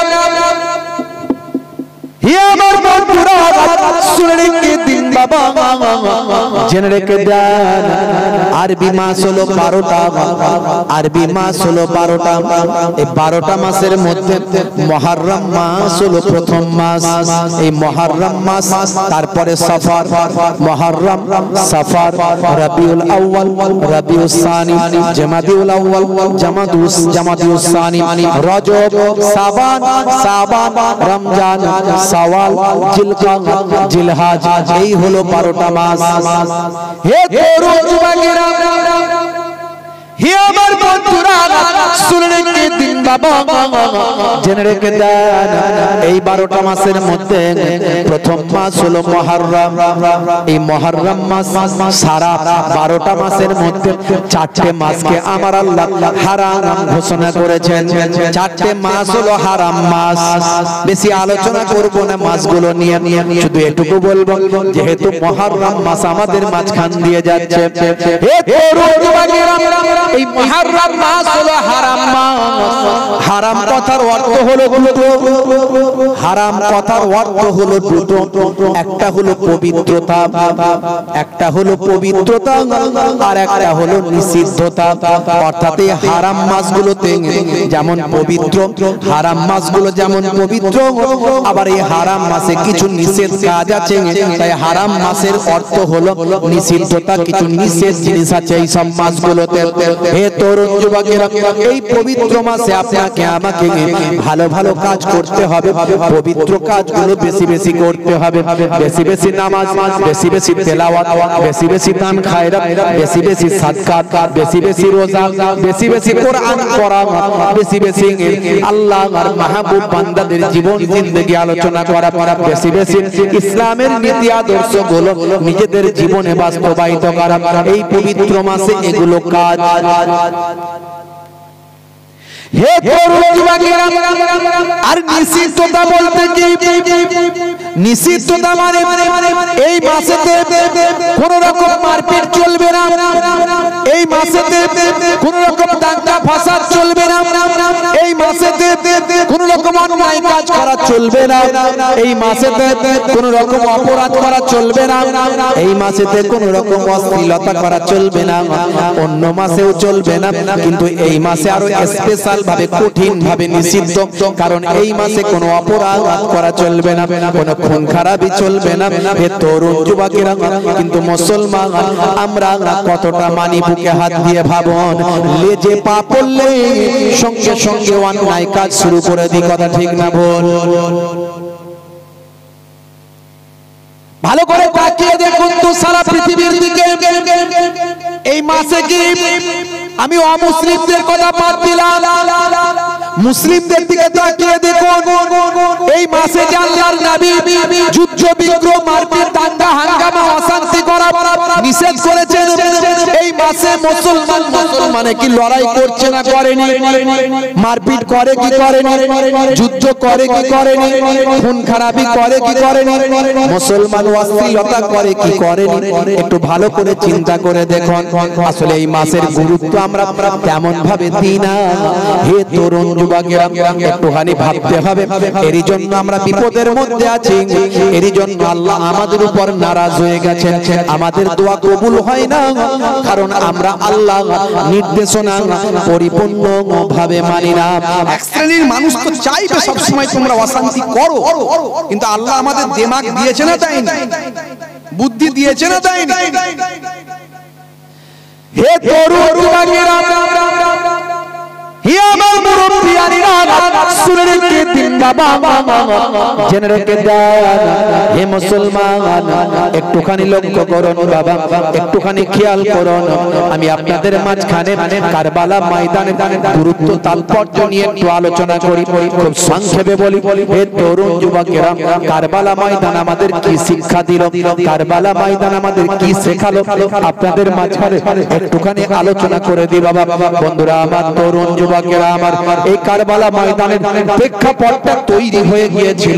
হে আমার বন্ধুরা, শুনে রেখে দিন বাবা, জেনে রেখে দেন, আরবি মাস হলো 12টা। আরবি মাস হলো 12টা। এই 12টা মাসের মধ্যে মুহররম মাস হলো প্রথম মাস। এই মুহররম মাস, তারপরে সফর, মুহররম, সফর, রবিউল আউয়াল, রবিউস সানি, জামাদিউল আউয়াল, জামাদিউস সানি, রজব, শাবান, রমজান, শাওয়াল, জিলকাদা, জিলহজ, এই হলো 12টা মাস। হে তরুণ যুবকেরা, হে আমার বন্ধুরা, শুনে রেখে দিন বাবা, জেনে রেখে দেন, এই 12টা মাসের মধ্যে প্রথম মাস হলো মুহররম। এই মুহররম মাস, সারা 12টা মাসের মধ্যে 4টে মাসকে আমার আল্লাহ হারাম ঘোষণা করেছেন। 4টে মাস হলো হারাম মাস। বেশি আলোচনা করব না মাসগুলো নিয়ে, শুধু এটুকু বলবো, যেহেতু মুহররম মাস আমাদের মাঝখান দিয়ে যাচ্ছে। হে তরুণ যুবকেরা, এই মুহররম মাস হলো হারাম মাস। হারাম কথার অর্থ হলো দুটো। হারাম কথার অর্থ হলো দুটো, একটা হলো পবিত্রতা, একটা হলো পবিত্রতা, আর একটা হলো নিষিদ্ধতা। অর্থাৎ এই হারাম মাসগুলোতে যেমন পবিত্র, হারাম মাসগুলো যেমন পবিত্র, আবার এই হারাম মাসে কিছু নিষেধ কাজ আছে। তাই হারাম মাসের অর্থ হলো নিষিদ্ধতা, কিছু নিষেধ জিনিস আছে এই সব মাসগুলোতে। হে তরুণ যুবকেরা, এই পবিত্র মাসে আপনাকে আমাকে ভালো ভালো কাজ করতে হবে। পবিত্র কাজগুলো বেশি বেশি করতে হবে। বেশি বেশি নামাজ, বেশি বেশি তেলাওয়াত, বেশি বেশি দান খায়রাত, বেশি বেশি সাদকাত, বেশি বেশি রোজা, বেশি বেশি কোরআন পড়া, বেশি বেশি আল্লাহর মাহবুব বান্দাদের জীবন জিন্দেগি আলোচনা করা, বেশি বেশি ইসলামের নীতি আদর্শগুলো নিজেদের জীবনে বাস্তবায়িত করা। এই পবিত্র মাসে এগুলো কাজ। হে তরুণ যুবকেরা, আর নিষিদ্ধতা বলতে কি? নিষিদ্ধতা মানে এই মাসেতে কোন রকম মারপিট চলবে না, এই মাসেতে কোন রকম দাঙ্গা ফাসাদ চলবে না, এই মাসেতে কোন কোনো রকম অন্যায় কাজ করা চলবে না, এই মাসেতে কোনো রকম অপরাধ করা চলবে না, এই মাসেতে কোনো রকম অশ্লীলতা করা চলবে না, অন্য মাসেও চলবে না, কিন্তু এই মাসে আরো স্পেশাল ভাবে কঠিন ভাবে নিষিদ্ধ। কারণ এই মাসে কোনো অপরাধ করা চলবে না, কোনো খুন খারাপি চলবে না। হে তরুণ যুবকেরা, কিন্তু মুসলমান আমরা কতটা মানি বুকে হাত দিয়ে ভাবুন, লেজে পা পড়লে সঙ্গে সঙ্গে অন্যায় কাজ শুরু করে দিই, কথা ঠিক না বল? ভালো করে তাকিয়ে দেখুন তো সারা পৃথিবীর দিকে, এই মাসে কি আমি অমুসলিমদের কথা বাদ দিলাম, মুসলিমদের দিকে তাকিয়ে দেখুন, এই মাসে যে আল্লাহর নবী যুদ্ধ বিগ্রহ মারপিট দাঙ্গা হাঙ্গামা অশান্তি করা নিষেধ করেছেন, এই মাসে মুসলমানে কি লড়াই করছে না করেনি? মারপিট করে কি করেনি? যুদ্ধ করে কি করেনি? খুন খারাপি করে কি করেনি? মুসলমান অশ্লীলতা করে কি করেনি? একটু ভালো করে চিন্তা করে দেখুন। আসলে এই মাসের গুরুত্ব আমরা তেমন ভাবে দিই না। হে তরুণ যুবকেরা, একটুখানি ভাবতে হবে। এরই জন্য আমরা বিপদের মধ্যে আছি, এরই জন্য আল্লাহ আমাদের উপর নারাজ হয়ে গেছেন, আমাদের দোয়া কবুল হয় না, কারণ আমরা আল্লাহ নির্দেশনা পরিপূর্ণ ভাবে মানি না। এক শ্রেণীর মানুষ তো চাইবে সব সময় তোমরা অশান্তি করো, কিন্তু আল্লাহ আমাদের দিমাগ দিয়েছে না তাই না, বুদ্ধি দিয়েছে না তাই না। হে তরুণ যুবকেরা, হে আমার মুরব্বিয়ানিরা, শুনে রেখে দিন বাবা, জেনে রেখে দেন। হে মুসলমান, একটুখানি লক্ষ্য করুন বাবা, একটুখানি খেয়াল করুন। আমি আপনাদের মাঝখানে কারবালা ময়দানের গুরুত্ব তাৎপর্য নিয়ে একটু আলোচনা করি, খুব সংক্ষেপে বলি। হে তরুণ যুবকেরা, কারবালা ময়দান আমাদের কি শিক্ষা দিল, কারবালা ময়দান আমাদের কি শেখালো, আপনাদের মাঝখানে একটুখানি আলোচনা করে দিই বাবা। বন্ধুরা আমার, তরুণ যুবকেরা আমার, এই কারবালা ময়দানের প্রেক্ষাপটটা তৈরি হয়ে গিয়েছিল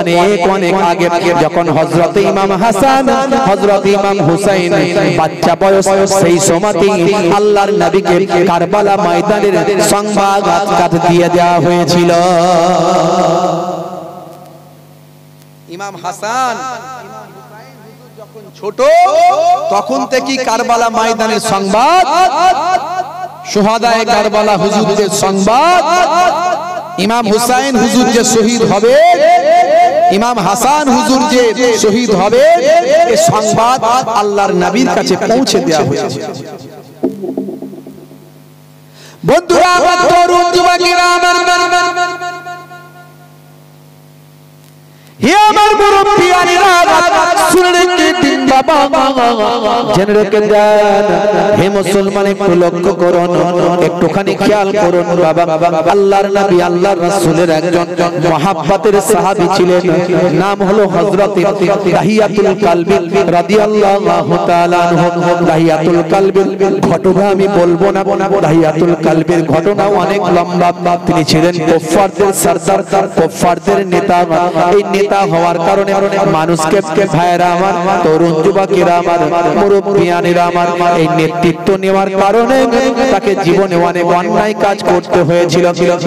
অনেক অনেক আগে, যখন হযরত ইমাম হাসান, হযরত ইমাম হুসাইন বাচ্চা বয়স, সেই সময়তে আল্লাহর নবীকে কারবালা ময়দানের সংবাদ দিয়ে দেওয়া হয়েছিল। ইমাম হাসান যখন ছোট, তখন থেকে কারবালা ময়দানের সংবাদ, শুহাদায়ে কারবালা হুজুরদের সংবাদ, ইমাম হুসাইন হুজুর যে শহীদ হবে, ইমাম হাসান হুজুর যে শহীদ হবে, এই সংবাদ আল্লাহর নবীর কাছে পৌঁছে দেওয়া হয়েছে। বন্ধুরা আমার, তরুণ যুবকেরা আমার, হে আমার মুরব্বিয়ানিরা, শুনে রেখে দিন বাবা, জেনে রেখে দেন। হে মুসলমান, একটু লক্ষ্য করুন, একটুখানি খেয়াল করুন বাবা। আল্লাহর নবী, আল্লাহর রাসূলের একজন মহাব্বতের সাহাবী ছিলেন, নাম হলো হযরত দাহিয়াতুল কালবি রাদিয়াল্লাহু তাআলা আনহু। দাহিয়াতুল কালবির ঘটনা আমি বলবো না, দাহিয়াতুল কালবির ঘটনা অনেক লম্বা। তিনি ছিলেন কুফফারদের সরদার, কুফফারদের নেতা। এই নেতা হওয়ার কারণে মানুষকে, ভাইরা আমার, তরুণ যুবকেরা আমার, মুরব্বিয়ানিরা আমার, এই নেতৃত্ব নেওয়ার কারণে তাকে জীবনে অনেক অন্যায় কাজ করতে হয়েছিল।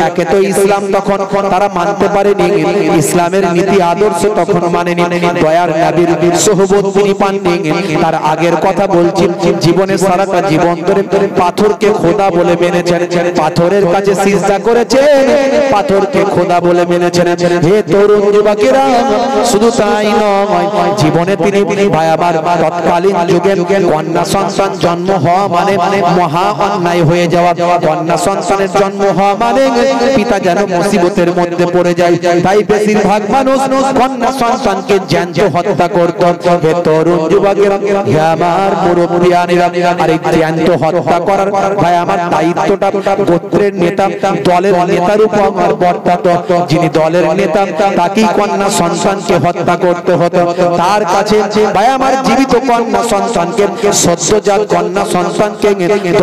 একে তো ইসলাম তখন তারা মানতে পারেনি, ইসলামের নীতি আদর্শ তখন মানেনি, দয়ার নবীর সোহবত তিনি পাননি। তার আগের কথা বলছি, জীবনে সারাটা জীবন ধরে পাথরকে খোদা বলে মেনেছেন, পাথরের কাছে সিজদা করেছেন, পাথরকে খোদা বলে মেনেছেন। হে তরুণ যুবকেরা, শুধু তাই নয়, জীবনে তিনি ভাই আমার, তৎকালীন যুগে কন্যা সন্তান জন্ম হওয়া মানে মহা অন্যায় হয়ে যাওয়া। কন্যা সন্তানের জন্ম হওয়া মানে পিতা যেন মুসিবতের মধ্যে পড়ে যায়, তাই বেশিরভাগ মানুষ কন্যা সন্তানকে জ্যান্ত হত্যা করত। হে তরুণ যুবকেরা, হে আমার মুরব্বিয়ানিরা, আর এই জ্যান্ত হত্যা করার ভাই আমার দায়িত্বটা গোত্রের নেতা, দলের নেতার উপর বর্তাত। যিনি দলের নেতা, তাকেই কন্যা সন্তানকে হত্যা করতে হতো। তার কাছে ভাই আমার জীবিত কন্যা সন্তানকে, সদ্যজাত কন্যা সন্তানকে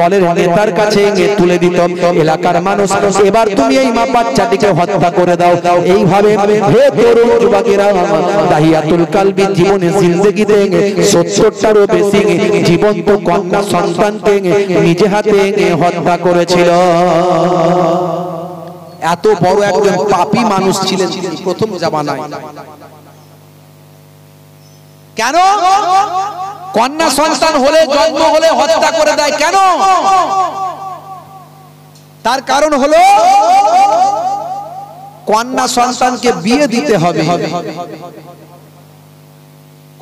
দলের নেতার কাছে তুলে দিত এলাকার মানুষ। এবার তুমি এই মা বাচ্চাটিকে হত্যা করে দাও। এইভাবে হে তরুণ যুবকেরা, দাহিয়াতুল কালবি জীবনে জিন্দেগিতে 70টারও বেশি জীবন্ত কন্যা সন্তানকে নিজে হাতে হত্যা করেছিল। এত বড় একজন পাপী মানুষ ছিলেন তিনি প্রথম জামানায়। কেন কন্যা সন্তান হলে জন্ম হলে হত্যা করে দেয়? কেন? তার কারণ হলো কন্যা সন্তানকে বিয়ে দিতে হবে।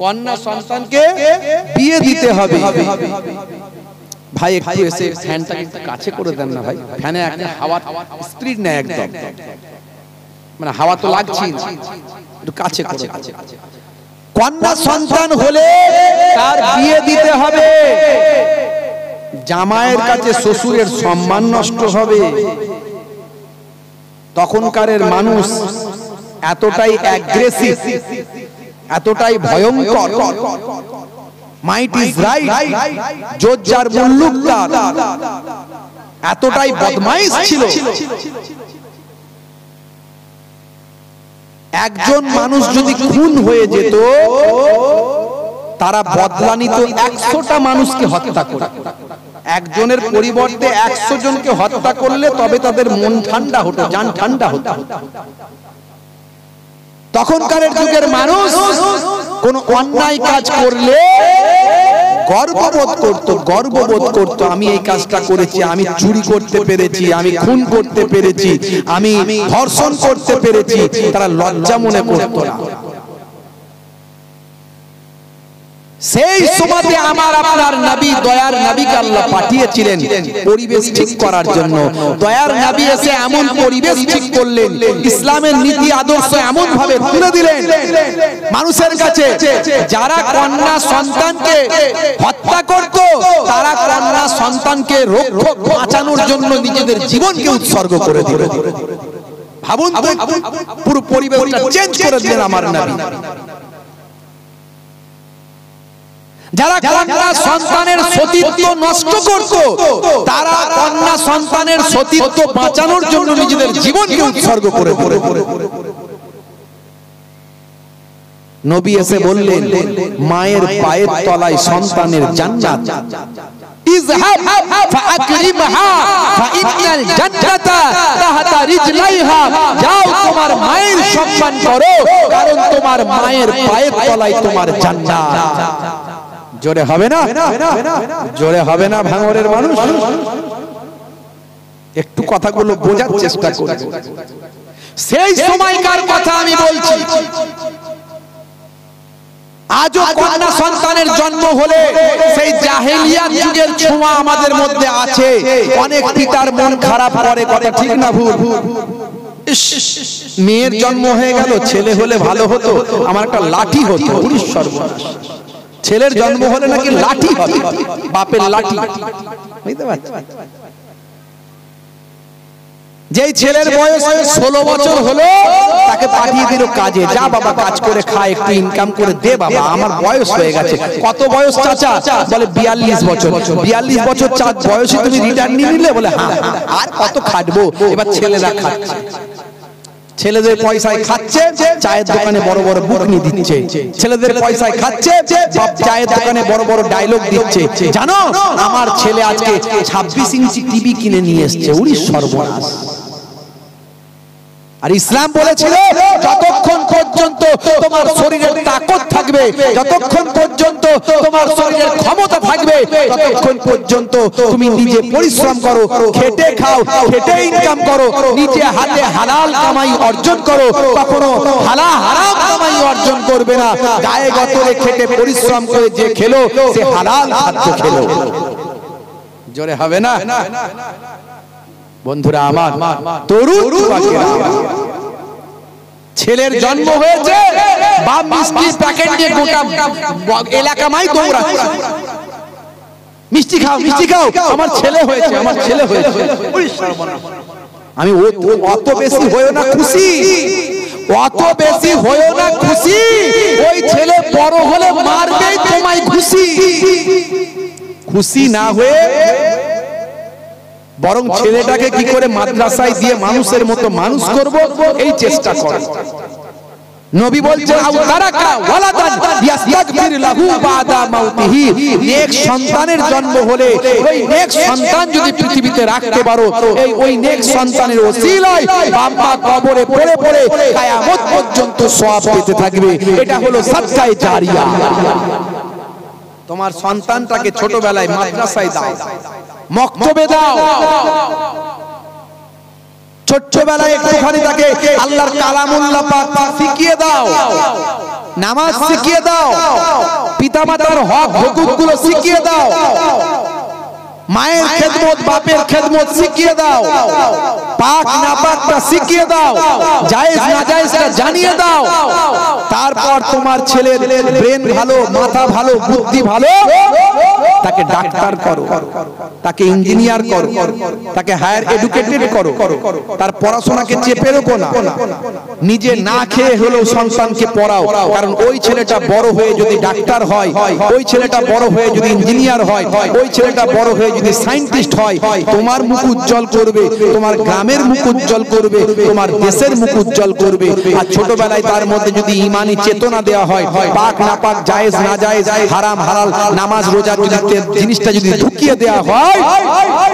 কন্যা সন্তানকে বিয়ে দিতে হবে। ভাই একটু এসে ফ্যানটা একটু কাছে করে দেন না ভাই, ফ্যানে একটা হাওয়া স্পিড নেই একদম, মানে হাওয়া তো লাগছে না, একটু কাছে করে। কন্যা সন্তান হলে তার বিয়ে দিতে হবে। জামাইয়ের কাছে শ্বশুরের সম্মান নষ্ট হবে। তখনকারের মানুষ এতটাই অ্যাগ্রেসিভ, এতটাই ভয়ঙ্কর, মাইট ইজ রাইট, জোজ্জার মুল্লুকদার, এতটাই বদমাইশ ছিল। একজন মানুষ যদি খুন হয়ে যেত, তারা বদলা নিত 100টা মানুষকে হত্যা করে। একজনের পরিবর্তে 100 জনকে হত্যা করলে তবে তাদের মন ঠান্ডা হতো, জান ঠান্ডা হতো। তখনকার যুগের মানুষ কোন অন্যায় কাজ করলে গর্ববোধ করত, আমি এই কাজটা করেছি, আমি চুরি করতে পেরেছি, আমি খুন করতে পেরেছি, আমি ধর্ষণ করতে পেরেছি। তারা লজ্জা মনে করত না। সেই সময়তে আমার আপনার নবী, দয়ার নবীকে আল্লাহ পাঠিয়েছিলেন পরিবেশ ঠিক করার জন্য। দয়ার নবী এসে এমন পরিবেশ ঠিক করলেন, ইসলামের নীতি আদর্শ এমন ভাবে তুলে দিলেন মানুষের কাছে, যারা কন্যা সন্তানকে হত্যা করত তারা কন্যা সন্তানকে রক্ষক বাঁচানোর জন্য নিজেদের জীবনকে উৎসর্গ করে দিল। ভাবুন তো, পুরো পরিবেশটা চেঞ্জ করে দিলেন আমার নবী। যারা কন্যা সন্তানের সতীত্ব নষ্ট করত তারা কন্যা সন্তানের সতীত্ব বাঁচানোর জন্য নিজেদের জীবনকে উৎসর্গ করে দিল। নবী এসে বললেন, মায়ের পায়ের তলায় সন্তানের জান্নাত। ইযহাব ফাআকরিমহা ফাইন্নাল জান্নাতা তাহতা রিজলাইহা। যাও তোমার মায়ের সম্মান করো, কারণ তোমার মায়ের পায়ের তলায় তোমার জান্নাত। জোরে হবে না? জোরে হবে না ভাঙড়ের মানুষ? একটু কথাগুলো বোঝার চেষ্টা করুন। সেই সময়কার কথা আমি বলছি। আজও কন্যা সন্তানের জন্ম হলে সেই জাহেলিয়াত যুগের ছোঁয়া আমাদের মধ্যে আছে। অনেক পিতার মন খারাপ করে, কথা ঠিক না ভুল? মেয়ের জন্ম হয়ে গেল, ছেলে হলে ভালো হতো, আমার একটা লাঠি হতো। সর্বনাশ, ছেলের জন্ম হলে নাকি লাঠি হবে, বাপের লাঠি। বুঝতে পারছেন? যেই ছেলের বয়স 16 বছর হলো তাকে পাঠিয়ে দিল কাজে, যা বাবা কাজ করে খা, একটু ইনকাম করে দে বাবা, আমার বয়স হয়ে গেছে। কত বয়স চাচা? বলে 42 বছর। 42 বছর বয়সে তুমি রিটার্ন নিয়ে নিলে? বলে হ্যাঁ। আর কত খাটবো? এবার ছেলেরা খাচ্ছে, ছেলেদের পয়সায় খাচ্ছে, চায়ের দোকানে বড় বড় বুকনি দিচ্ছে। ছেলেদের পয়সায় খাচ্ছে, চায়ের দোকানে বড় বড় ডায়লগ দিচ্ছে। জানো আমার ছেলে আজকে 26 ইঞ্চি টিভি কিনে নিয়ে এসছে। উড়ি সর্বনাশ। আর ইসলাম বলেছিল, যতক্ষণ পর্যন্ত তোমার শরীরের তাকত থাকবে, যতক্ষণ পর্যন্ত তোমার শরীরের ক্ষমতা থাকবে, ততক্ষণ পর্যন্ত তুমি নিজে পরিশ্রম করো, খেটে খাও, খেটে ইনকাম করো, নিজে হাতে হালাল কামাই অর্জন করো। কখনো হারাম কামাই অর্জন করবে না। গায়ে গতরে খেটে পরিশ্রম করে যে খেলো সে হালাল খাদ্য খেলো। জোরে হবে না? বন্ধুরা আমার, তরুণ ছেলের জন্ম হয়েছে, বাপ মিষ্টির প্যাকেট নিয়ে গোটা এলাকা মাই দৌড়াচ্ছে, মিষ্টি খাও, মিষ্টি খাও, আমার ছেলে হয়েছে, আমার ছেলে হয়েছে। আমি অত বেশি হয়েও না খুশি, অত বেশি হয়েও না খুশি। ওই ছেলে বড় হলে মারবেই তোমায় খুশি। খুশি না হয়ে বরং ছেলেটাকে কি করে মাদ্রাসায় দিয়ে মানুষের মতো মানুষ করব, এই চেষ্টা করে। নবী বলছেন আউ তারাকা ওয়ালাদান ইয়াস্তাগফির লাহু বাদা মাউতিহি, নেক সন্তানের জন্ম হলে ওই নেক সন্তান যদি পৃথিবীতে রাখতে পারো, ওই নেক সন্তানের ওসিলায় বাবা কবরে পড়ে পড়ে কিয়ামত পর্যন্ত সওয়াব পেতে থাকবে। এটা হলো সাদকায়ে জারিয়া। তোমার সন্তানটাকে ছোটবেলায় মাদ্রাসায় দাও, মক্তবে দাও, ছোটবেলায় একটুখানি তাকে আল্লাহর কালামুল্লাহ পাক শিখিয়ে দাও, নামাজ শিখিয়ে দাও, পিতামাতার হক হুকুকগুলো শিখিয়ে দাও, মায়ের খেদমত বাপের খেদমত শিখিয়ে দাও, পাক নাপাকটা শিখিয়ে দাও, জায়েজ নাজায়েজটা জানিয়ে দাও। তারপর তোমার ছেলের ব্রেন ভালো, মাথা ভালো, বুদ্ধি ভালো, তাকে ডাক্তার করো, তাকে ইঞ্জিনিয়ার করো, তাকে হায়ার এডুকেটেড করো, তার পড়াশোনাকে চেপে রেখো না। নিজে না খেয়ে হলেও সন্তানকে পড়াও, কারণ ওই ছেলেটা বড় হয়ে যদি ডাক্তার হয়, ওই ছেলেটা বড় হয়ে যদি ইঞ্জিনিয়ার হয়, ওই ছেলেটা বড় হয়ে যদি সায়েন্টিস্ট হয়, তোমার মুখ উজ্জ্বল করবে, তোমার গ্রামের মুখ উজ্জ্বল করবে, তোমার দেশের মুখ উজ্জ্বল করবে। আর ছোটবেলায় তার মধ্যে যদি ঈমানি চেতনা দেওয়া হয়, পাক না পাক, জায়েজ না জায়েজ, হারাম হালাল, নামাজ রোজা জিনিসটা যদি ঢুকিয়ে দেওয়া হয়,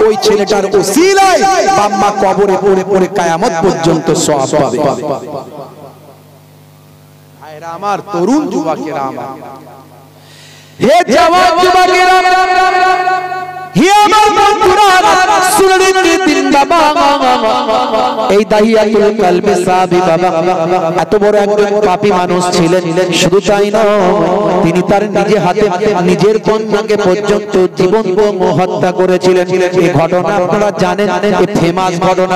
ওই ছেলেটার ওসিলায় বাম্মা কবরে পড়ে পড়ে কিয়ামত পর্যন্ত সওয়াব পাবে। ভাইরা আমার, তরুণ যুবকেরা আমার, হে জওয়ান যুবকেরা, হে আমার বন্ধুরা, শুনে নিন বাবা, এই দাহিয়াতুল কলবে সাহাবী বাবা এত বড় একজন পাপী মানুষ ছিলেন। শুধু তাই নয়, তিনি তার নিজে হাতে নিজের কন্যাকে পর্যন্ত জীবন্ত হত্যা করেছিলেন। এই ঘটনা আপনারা জানেন, এই ফেমাস ঘটনা,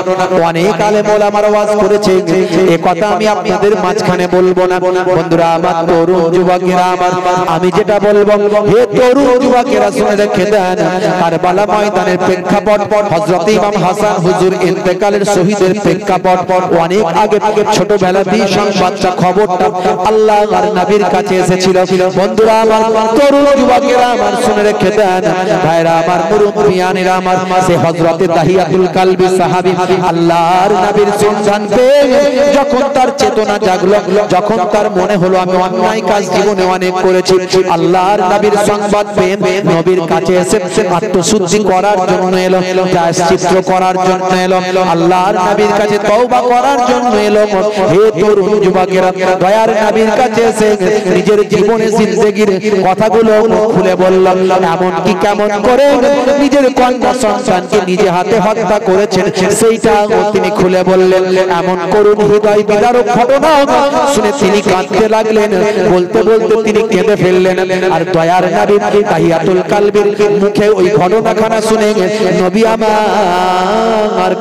অনেক আলেম ওলামারা ওয়াজ করেছে, এই কথা আমি আপনাদের মাঝখানে বলবো না। বন্ধুরা আমার, তরুণ যুবকেরা আমার, আমি যেটা বলবো, হে তরুণ যুবকেরা শুনে রেখে দেন, কারবালা ময়দানের প্রেক্ষাপট, হযরত ইমাম হাসান হুজুর ইন্তেকালের শহীদের প্রেক্ষাপট, অনেক আগে ছোটবেলা ভীষণ বাচ্চা খবরটা আল্লাহর নবীর কাছে এসেছিল। বন্ধুরা আমার, তরুণ যুবকেরা আমার, শুনে রেখে দেন, ভাইরা আমার, মুরব্বিয়ানেরা আমার, সে হযরতে দাহিয়াতুল কলবি সাহাবী আল্লাহর নবীর সন্ধান পেয়ে যখন তার চেতনা জাগলো, যখন তার মনে হলো আমি অন্যায় কাজ জীবনে অনেক করেছি, আল্লাহর নবীর সংবাদ পেয়ে নবীর কাছে এসে আত্মশুদ্ধি করার জন্য এলো, প্রায়শ্চিত্ত করার জন্য এলো, আল্লাহর নবীর কাছে তওবা করার জন্য এলো। হে তরুণ যুবকেরা, দয়ার নবীর কাছে এসে নিজের জীবনের জিন্দেগির কথাগুলো খুলে বললাম, এমন কি কেমন করে নিজের কন্যা সন্তানকে নিজে হাতে হত্যা করেছেন সেইটা তিনি খুলে বললেন। এমন করুণ হৃদয় বিদারক ঘটনা শুনে তিনি কাঁদতে লাগলেন, বলতে বলতে তিনি কেঁদে ফেললেন। আর দয়ার নবী দাহিয়াতুল কলবির মুখে ওই ঘটনাখানা শুনে নবী আমার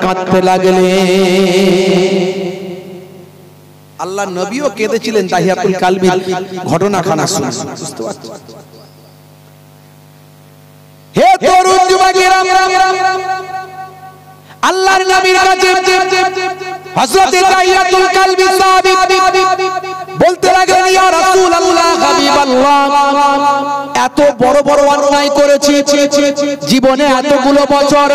কাঁদতে লাগলেন। আল্লাহ নবীও কেঁদেছিলেন দাহিয়াতুল কলবির ঘটনাখানা শুনে। বুঝতে পারছেন? হে তরুণ যুবকেরা, আল্লাহর নবীর কাছে হযরত দাহিয়াতুল কলবি সাহাবী বলতে লাগলেন, ইয়া রাসূলুল্লাহ, হাবিবাল্লাহ, এত বড় বড় অন্যায় করেছি, জীবনে এতগুলো বছর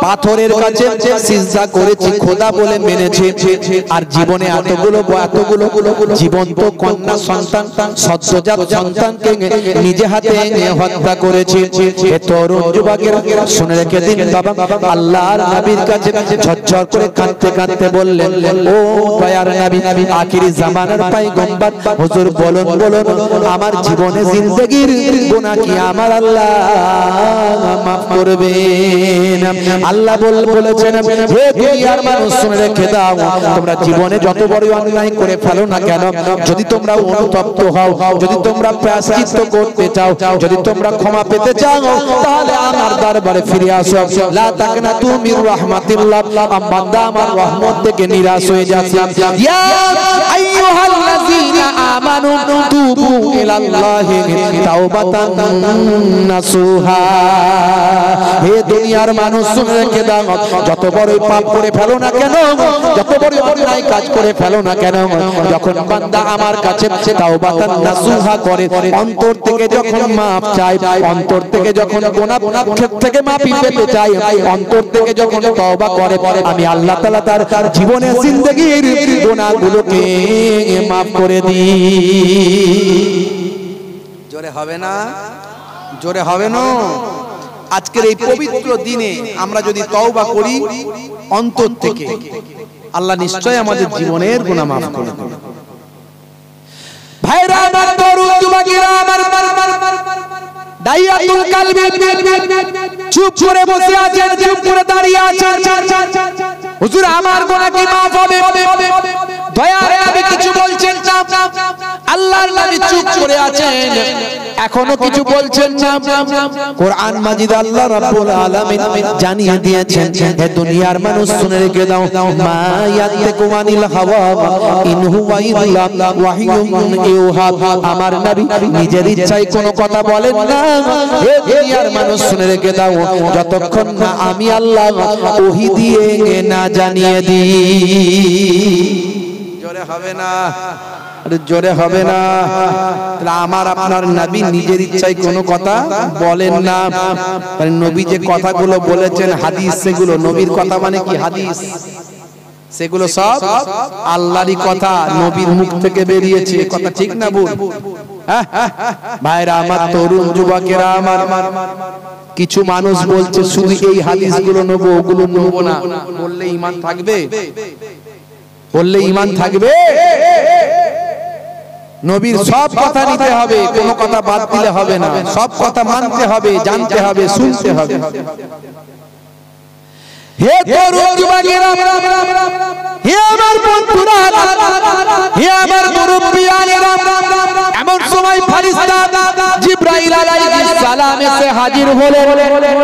পাথরের কাছে সিজদা করেছি, খোদা বলে মেনেছি, আর জীবনে এতগুলো জীবন্ত কন্যা সন্তান, সদ্যজাত সন্তানকে নিজে হাতে হত্যা করেছি। হে তরুণ যুবকেরা, শুনে রেখে দিন বাবা, আল্লাহর নবীর কাছে ঝরঝর করে কাঁদতে কাঁদতে বললেন, ও দয়ার নবী, আখিরি জামানার পয়গম্বর হুজুর, বলুন বলুন, আমার জীবনে জিন্দেগির গুনাহ কি আমার আল্লাহ মাফ করবেন? আল্লাহ বলেছেন, হে দুনিয়ার মানুষ, শুনে রেখে দাও, তোমরা জীবনে যত বড় অন্যায় করে ফেলো না কেন, যদি তোমরা অনুতপ্ত হও, যদি তোমরা প্রায়শ্চিত্ত করতে চাও, যদি তোমরা ক্ষমা পেতে চাও, তাহলে আমার দরবারে ফিরে আসো। লা তাকনাতু মির রাহমাতিল্লাহ, বান্দা আমার রহমত থেকে নিরাশ হয়ে যাচ্ছে। ইয়া আইয়ুহাল্লাযীনা আমানু তুবু ইলাল্লাহি তাওবাতান নাসুহা। হে দুনিয়ার মানুষ শুনে রেখে দাও, যত বড় পাপ করে ফেলো না কেন, যত বড় অন্যায় কাজ করে ফেলো না কেন, যখন বান্দা আমার কাছে তাওবাতান নাসুহা করে, অন্তর থেকে যখন মাপ চায়, অন্তর থেকে যখন গুনাহ থেকে মাফি পেতে চায়, অন্তর থেকে যখন তওবা করে, আমি আল্লাহ তাআলা তার জীবনের জিন্দেগীর গুনাহগুলোকে মাফ করে দিই। জোরে হবে না? জোরে হবে না? আজকের এই পবিত্র দিনে আমরা যদি তওবা করি অন্তর থেকে, আল্লাহ নিশ্চয় আমাদের জীবনের গুনাহ মাফ করে দেবেন। ভাইরা আমার, তরুণ যুবকেরা আমার, দাইয়াতুল কালবি চুপ করে বসে আছেন, চুপ করে দাঁড়িয়ে আছেন। হুজুর আমার গুনাহ কি মাফ হবে? দয়ার নবী কিছু বলছেন না, আল্লাহর নবী চুপ করে আছেন, এখনো কিছু বলছেন না। কোরআন মাজিদ আল্লাহ রাব্বুল আলামিন জানিয়ে দিয়েছেন, হে দুনিয়ার মানুষ শুনে রেখে দাও, মা ইয়াতিকু আনিল হাওয়া ইন হুয়া ইল্লা ওয়াহিয়ুন ইউহা। আমার নবী নিজের ইচ্ছায় কোনো কথা বলেন না। হে দুনিয়ার মানুষ শুনে রেখে দাও, যতক্ষণ না আমি আল্লাহ ওহী দিয়ে না জানিয়ে দিই। জোরে হবে না? জোরে হবে না? আমার আপনার নবী নিজের ইচ্ছায় কোনো কথা বলেন না। নবী যে কথাগুলো বলেছেন হাদিস, সেগুলো নবীর কথা মানে কি হাদিস? সেগুলো সব আল্লাহরই কথা, নবীর মুখ থেকে বেরিয়েছে। কথা ঠিক না ভুল? ভাইরা আমার, তরুণ যুবকেরা আমার, কিছু মানুষ বলছে শুধু এই হাদিসগুলো নেবো, ওগুলো নেবো না। বললে ঈমান থাকবে? বললে ঈমান থাকবে? নবীর সব কথা নিতে হবে, কোনো কথা বাদ দিলে হবে না। সব কথা মানতে হবে, জানতে হবে, শুনতে হবে। হে তরুণ যুবকেরা, হে আমার বন্ধুরা, হে আমার মুরব্বিয়ানেরা, এমন সময় ফেরেশতা জিবরাইল আলাইহিস সালাম এসে হাজির হলেন।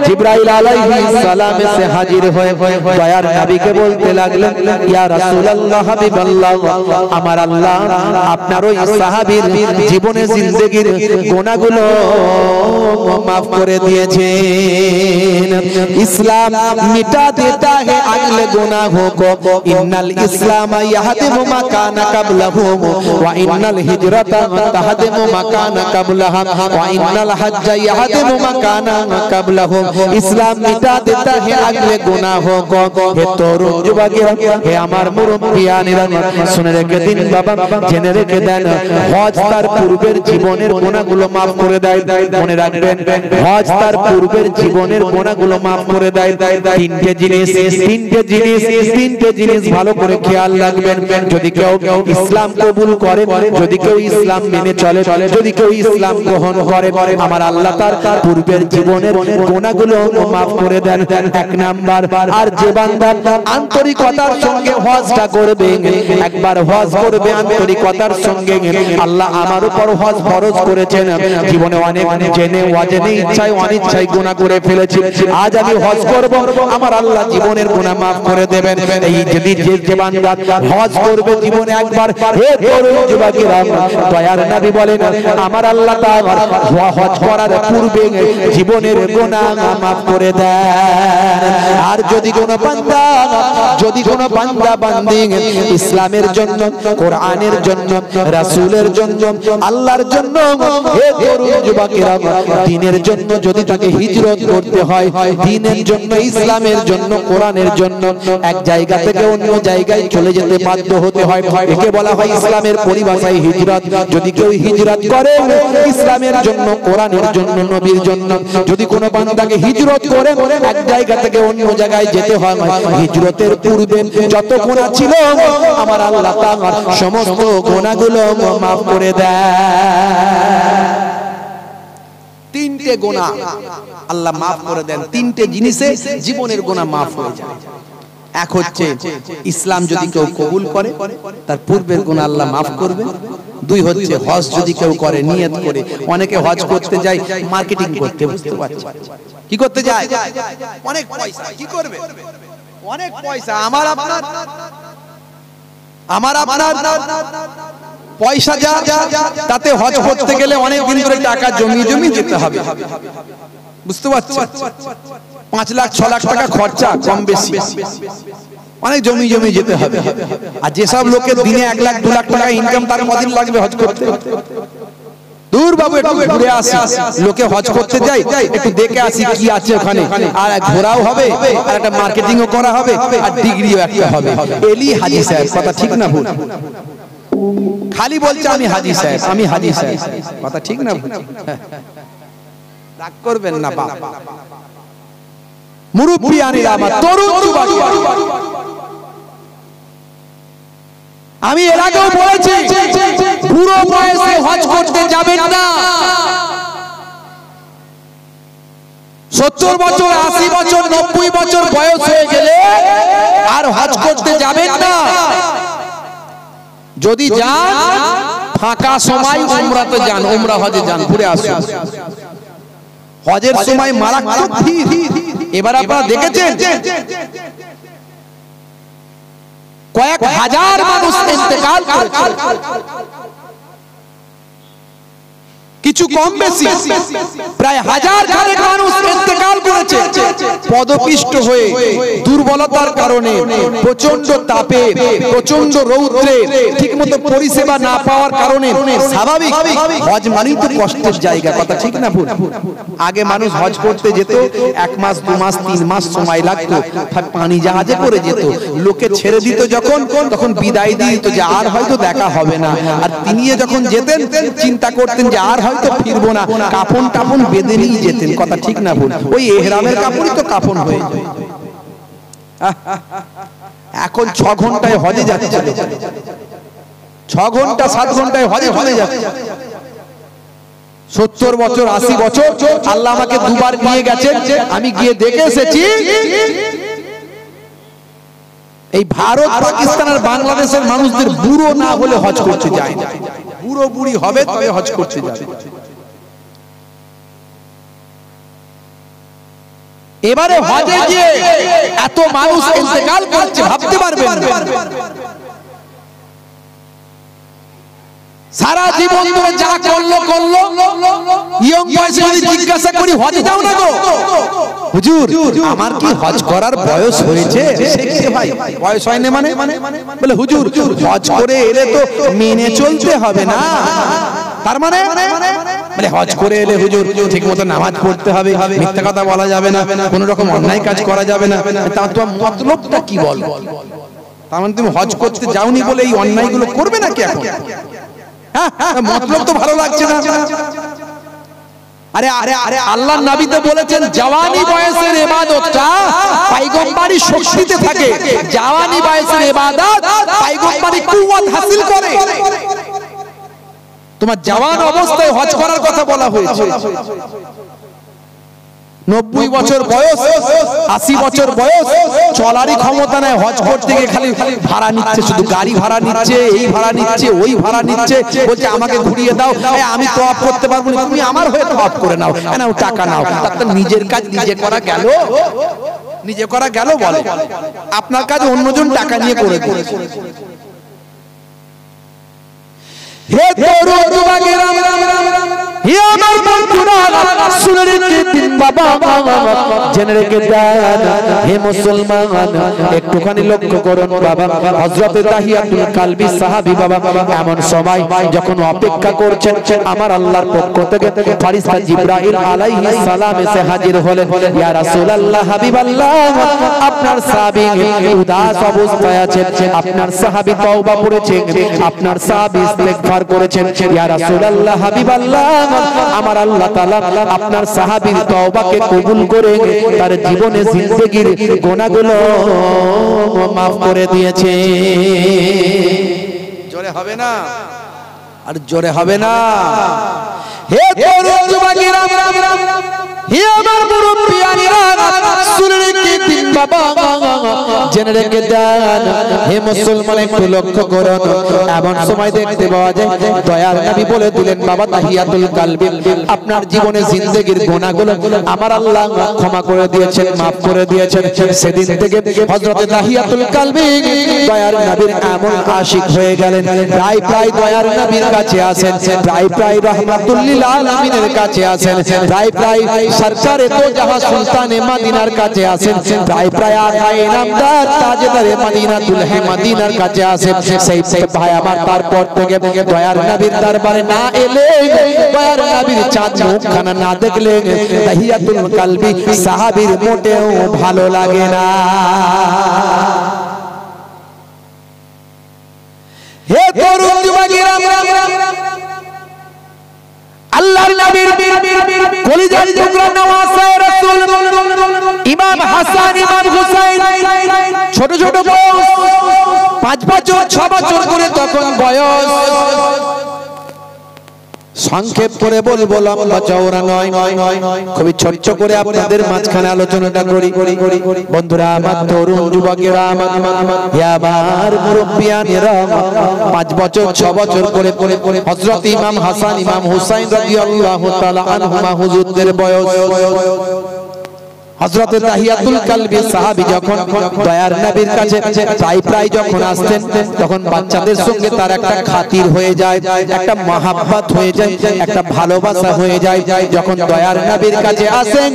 জিবরাইল আলাইহিস সালাম এসে হাজির হয়ে দয়ার নবীকে বলতে লাগলেন, ইয়া রাসূলুল্লাহ, হাবিবাল্লাহ, আমার আল্লাহ আপনার ওই সাহাবীর জীবনের জিন্দেগীর গুনাহগুলো মাফ করে দিয়েছেন। ইসলাম মিটা देता है अगले गुनाहों को, इन्नल इस्लाम यहदिमु मा काना कबलहु व इन्नल हिजरता तहदिमु मा काना कबलहा व इन्नल हज्ज यहदिमु मा काना कबलहु। इस्लाम मिटा देता है अगले गुनाहों को। हे तरुण যুবকেরা, হে আমার মুরব্বিয়ানেরা, শুনে রেখে দিন বাবা, জেনে রেখে দেন, হজ তার পূর্বের জীবনের গুনাহগুলো মাফ করে দেয়। মনে রাখবেন, হজ তার পূর্বের জীবনের গুনাহগুলো মাফ করে দেয়। তিনটে জিনিস ভালো করে খেয়াল রাখবেন। যদি কেউ ইসলাম কবুল করে, যদি কেউ ইসলাম মেনে চলে, যদি কেউ ইসলাম গ্রহণ করে, আমার আল্লাহ তার পূর্বের জীবনের গুনাহগুলো মাফ করে দেন। এক নাম্বার, আর যে বান্দা আন্তরিকতার সঙ্গে হজটা করবে, একবার হজ করবে আন্তরিকতার সঙ্গে, আল্লাহ আমার উপর হজ ফরজ করেছেন। জীবনে অনেক জেনে অজেনে ইচ্ছায় অনিচ্ছায় গুনাহ করে ফেলেছি, আজ আমি হজ করব, আমার আল্লাহ জীবনের গুনাহ মাফ করে দেবেন। এই যদি যে বান্দা হজ করবে জীবনে একবার, হে তরুণ যুবকেরা, দয়ার নবী বলেন, আমার আল্লাহ তাআলা হজ করার পূর্বে জীবনের গুনাহ মাফ করে দেন। আর যদি কোনো বান্দা বান্দি ইসলামের জন্য, কোরআনের জন্য, রাসূলের জন্য, আল্লাহর জন্য, হে তরুণ যুবকেরা, দ্বীনের জন্য যদি তাকে হিজরত করতে হয়, দ্বীনের জন্য, ইসলামের জন্য, কোরআনের জন্য এক জায়গা থেকে অন্য জায়গায় চলে যেতে বাধ্য হতে হয়, একে বলা হয় ইসলামের পরিভাষায় হিজরত। যদি কেউ হিজরত করে ইসলামের জন্য, কোরআনের জন্য, নবীর জন্য, যদি কোনো বান্দাকে হিজরত করে এক জায়গা থেকে অন্য জায়গায় যেতে হয়, হিজরতের পূর্বে যত গুনাহ ছিল আমার আল্লাহ তাআলা সমস্ত গুনাহগুলো মাফ করে দেয়। তিনটে গুনাহ আল্লাহ মাফ করে দেন। তিনটে জিনিসে জীবনের গুনাহ মাফ হয়ে যায়। এক হচ্ছে ইসলাম যদি কেউ কবুল করে তার পূর্বের গুনাহ আল্লাহ মাফ করবে। দুই হচ্ছে হজ যদি কেউ করে, নিয়ত করে, অনেকে হজ করতে যায় মার্কেটিং করতে, বুঝতে পারছেন কি করতে যায়, অনেক পয়সা, কি করবে, অনেক পয়সা, আমার আপনার পয়সা যা তাতে হজ করতে গেলে অনেক দিন ধরে টাকা জমিয়ে যেতে হবে, বুঝতে পারছেন? 5 লাখ 6 লাখ টাকা খরচা কম বেশি, অনেক জমি যেতে হবে। আর যেসব লোকের দিনে 1 লাখ 2 লাখ টাকা ইনকাম, তার কদিন লাগবে হজ করতে? দূর বাবু, একটু ঘুরে আসি, লোকে হজ করতে যাই, একটু দেখে আসি কি আছে ওখানে, আর ঘোরাও হবে, আর একটা মার্কেটিংও করা হবে, আর ডিগ্রিও একটা হবে। এলি হাজি সাহেব, কথা ঠিক না ভুল? খালি বলছে আমি হাজি সাহেব, আমি হাজি সাহেব, কথা ঠিক না ভুল? রাগ করবেন না বাপ, মুরব্বিয়ানিরা, আমার তরুণ যুবক, আমি এর আগেও বলেছি বুড়ো বয়সে হজ করতে যাবেন না। 70 বছর 80 বছর 90 বছর বয়স হয়ে গেলে আর হজ করতে যাবেন না। যদি যান ফাঁকা সময় উমরাতে যান, উমরা হজে যান, ঘুরে আসুন। হজের সময় মারাত্মক ভিড়। এবার আপনারা দেখেছেন কয়েক হাজার মানুষ ইন্তেকাল করেছে, কিছু কম বেশি প্রায় 1000 খানেক মানুষ ইন্তেকাল করেছে পদপিষ্ট হয়ে, দুর্বলতার কারণে, প্রচন্ড তাপে, প্রচন্ড রৌদ্রে, ঠিকমতো পরিষেবা না পাওয়ার কারণে। স্বাভাবিক, হজ মানেই তো কষ্টের জায়গা, কথা ঠিক না ভুল? আগে মানুষ হজ করতে যেত 1 মাস 2 মাস 3 মাস সময় লাগতো, পানি জাহাজে করে যেত। লোকে ছেড়ে দিত যখন, তখন বিদায় দিয়ে দিত যে আর হয়তো দেখা হবে না। আর তিনি যখন যেতেন চিন্তা করতেন যে আর হয়তো ফিরবো না, কাফন টাফন বেঁধে নিয়ে যেতেন, কথা ঠিক না ভুল? ওই এহরামের কাপড়ই তো কাফন হয়ে যায়। এখন 6 ঘন্টায় হজে যাচ্ছে, 6 ঘন্টা 7 ঘন্টায় হজে চলে যাচ্ছে। 70 বছর 80 বছর আল্লাহ আমাকে 2 বার নিয়ে গেছেন, আমি গিয়ে দেখে এসেছি এই ভারত, পাকিস্তান আর বাংলাদেশের মানুষদের বুড়ো না হলে হজ করতে যায় না। বুড়ো বুড়ি হবে তবে হজ করতে যাবে। এবারে হজে গিয়ে এত মানুষ ইন্তেকাল করছে, ভাবতে পারবেন সারা জীবন ধরে যা করলো, ইয়ং বয়সে যদি জিজ্ঞাসা করি হজে যাও না গো হুজুর, আমার কি হজ করার বয়স হয়েছে? ভাই বয়স হয়নি মানে? বলে হুজুর হজ করে এলে তো মেনে চলতে হবে না। তার মানে মানে হজ করে এলে হুজুর ঠিক মতো নামাজ পড়তে হবে, মিথ্যা কথা বলা যাবে না, কোন রকম অন্যায় কাজ করা যাবে না। তা তো মতলবটা কি বল? তার মানে তুমি হজ করতে যাওনি বলে এই অন্যায়গুলো করবে নাকি এখন? মতলব তো ভালো লাগছে না। আরে আরে আরে আল্লাহর নবী তো বলেছেন জওয়ানি বয়সের ইবাদতটা পয়গম্বরী শক্তিতে থাকে, জওয়ানি বয়সের ইবাদত পয়গম্বরী কুওয়াত হাসিল করে। তোমার জওয়ান অবস্থায় হজ করার কথা বলা হয়েছে। 90 বছর বয়স 80 বছর বয়স চলারই ক্ষমতা নাই, হজ করতে গিয়ে খালি ভাড়া নিচ্ছে, শুধু গাড়ি ভাড়া নিচ্ছে, এই ভাড়া নিচ্ছে, ওই ভাড়া নিচ্ছে, বলছে আমাকে ঘুরিয়ে দাও, আমি তওয়াফ করতে পারবো না, তুমি আমার হয়ে তওয়াফ করে নাও, নাও টাকা নাও। তার নিজের কাজ নিজে করা গেল, নিজে করা গেল বলে, আপনার কাজ অন্যজন টাকা নিয়ে করে দেবে। হে তরুণ যুবকেরা, হে আমার বন্ধুরা, শুনে রেখে দিন বাবা, জেনে রেখে দেন হে মুসলমান, একটুখানি লক্ষ্য করুন বাবা। হযরত তাহিয়াতুল কালবি সাহাবী বাবা এমন সময় যখন অপেক্ষা করছেন আমার আল্লাহর পক্ষ থেকে ফেরেশতা জিবরাইল আলাইহিস সালাম এসে হাজির হলেন। ইয়া রাসূলুল্লাহ, হাবিবাল্লাহ, আপনার সাহাবী উদাস অবস্থায় আছেন, আপনার সাহাবী তওবা করেছেন, আপনার সাহাবী ইস্তেগফার করেছেন। ইয়া রাসূলুল্লাহ, হাবিবাল্লাহ, আমার আল্লাহ তাআলা আপনার সাহাবীর তওবাকে কবুল করে তার জীবনে জিন্দেগীর গুনাহগুলো maaf করে দিয়েছে। জোরে হবে না? আর জোরে হবে না? হে তরুণ যুবকেরা, হে আমার মুরব্বিয়ানেরা, শুনে রেখে দিন বাবা, জেনে রেখে দেন হে মুসলমান একটু লক্ষ্য করুন এমন সময় দেখতে পাওয়া যায় দয়ার নবী বলে দিলেন বাবা তাহিয়াতুল কালবি আপনার জীবনে জিন্দেগির গুনাহগুলো আমার আল্লাহ ক্ষমা করে দিয়েছেন maaf করে দিয়েছেন সেদিন থেকে হযরত তাহিয়াতুল কালবি দয়ার নবীর এমন আশিক হয়ে গেলেন প্রায় প্রায় দয়ার নবীর কাছে আসেন প্রায় প্রায় রাহমাতুল লিল আলামিনের কাছে আসেন প্রায় প্রায় সরকারে তো জাহাঁ সুলতানে মদিনার কাছে আসেন প্রায় প্রায় আকায়ে নামদার তাজদারে মদিনাতুল মদিনার কাছে আসেন সেই ভাই আমার তারপর থেকে দয়ার নবীর দরবারে না এলে দয়ার নবীর চাঁদ মুখখানা না দেখলে তাহিয়াতুল কালবি সাহাবীর মোটেও ভালো লাগে না হে তরুণ যুবকেরা আল্লাহর নবীর কলিজার টুকরা নওয়াজে রাসূল ইমাম হাসান ইমাম হুসাইন ছোট ছোট বয়স 5 বছর 6 বছর করে তখন বয়স সংক্ষেপ করে বলবো লম্বা চওড়া নয় খুবই ছোট করে আপনাদের মাঝখানে আলোচনাটা করি বন্ধুরা আমার তরুণ যুবকেরা আমার মুরব্বিয়ানেরা 5 বছর 6 বছর করে হযরত ইমাম হাসান ইমাম হুসাইন রাদিয়াল্লাহু তাআলা আনহুমা হুজুরদের বয়স হযরত তাহিয়াতুল কালবি সাহাবী যখন দয়ার নবীর কাছে প্রায় যখন আসতেন তখন বাচ্চাদের সঙ্গে তার একটা খাতির হয়ে যায় একটা মহব্বত হয়ে যায় একটা ভালোবাসা হয়ে যায় যখন দয়ার নবীর কাছে আসেন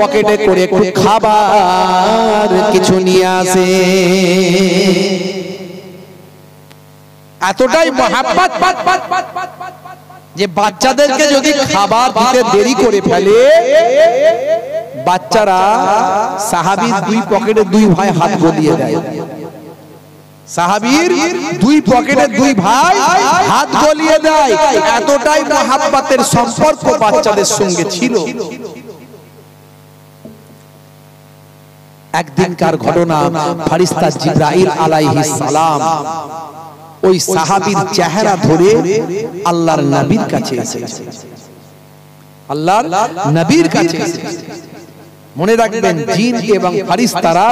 পকেটে করে একটু খাবার কিছু নিয়ে আসে এতটাই মহব্বত যে বাচ্চাদেরকে যদি খাবার দিতে দেরি করে ফেলে বাচ্চারা সাহাবীর 2 পকেটে 2 ভাই হাত গলিয়ে দেয় সাহাবীর 2 পকেটে 2 ভাই হাত গলিয়ে দেয় এতটাই মহব্বতের সম্পর্ক বাচ্চাদের সঙ্গে ছিল একদিনকার ঘটনা ফেরেশতা জিবরাইল আলাইহিস সালাম ওই সাহাবীর চেহারা ধরে আল্লাহর নবীর কাছে এসেছে আল্লাহর নবীর কাছে মনে রাখবেন জিন এবং ফেরেশতারা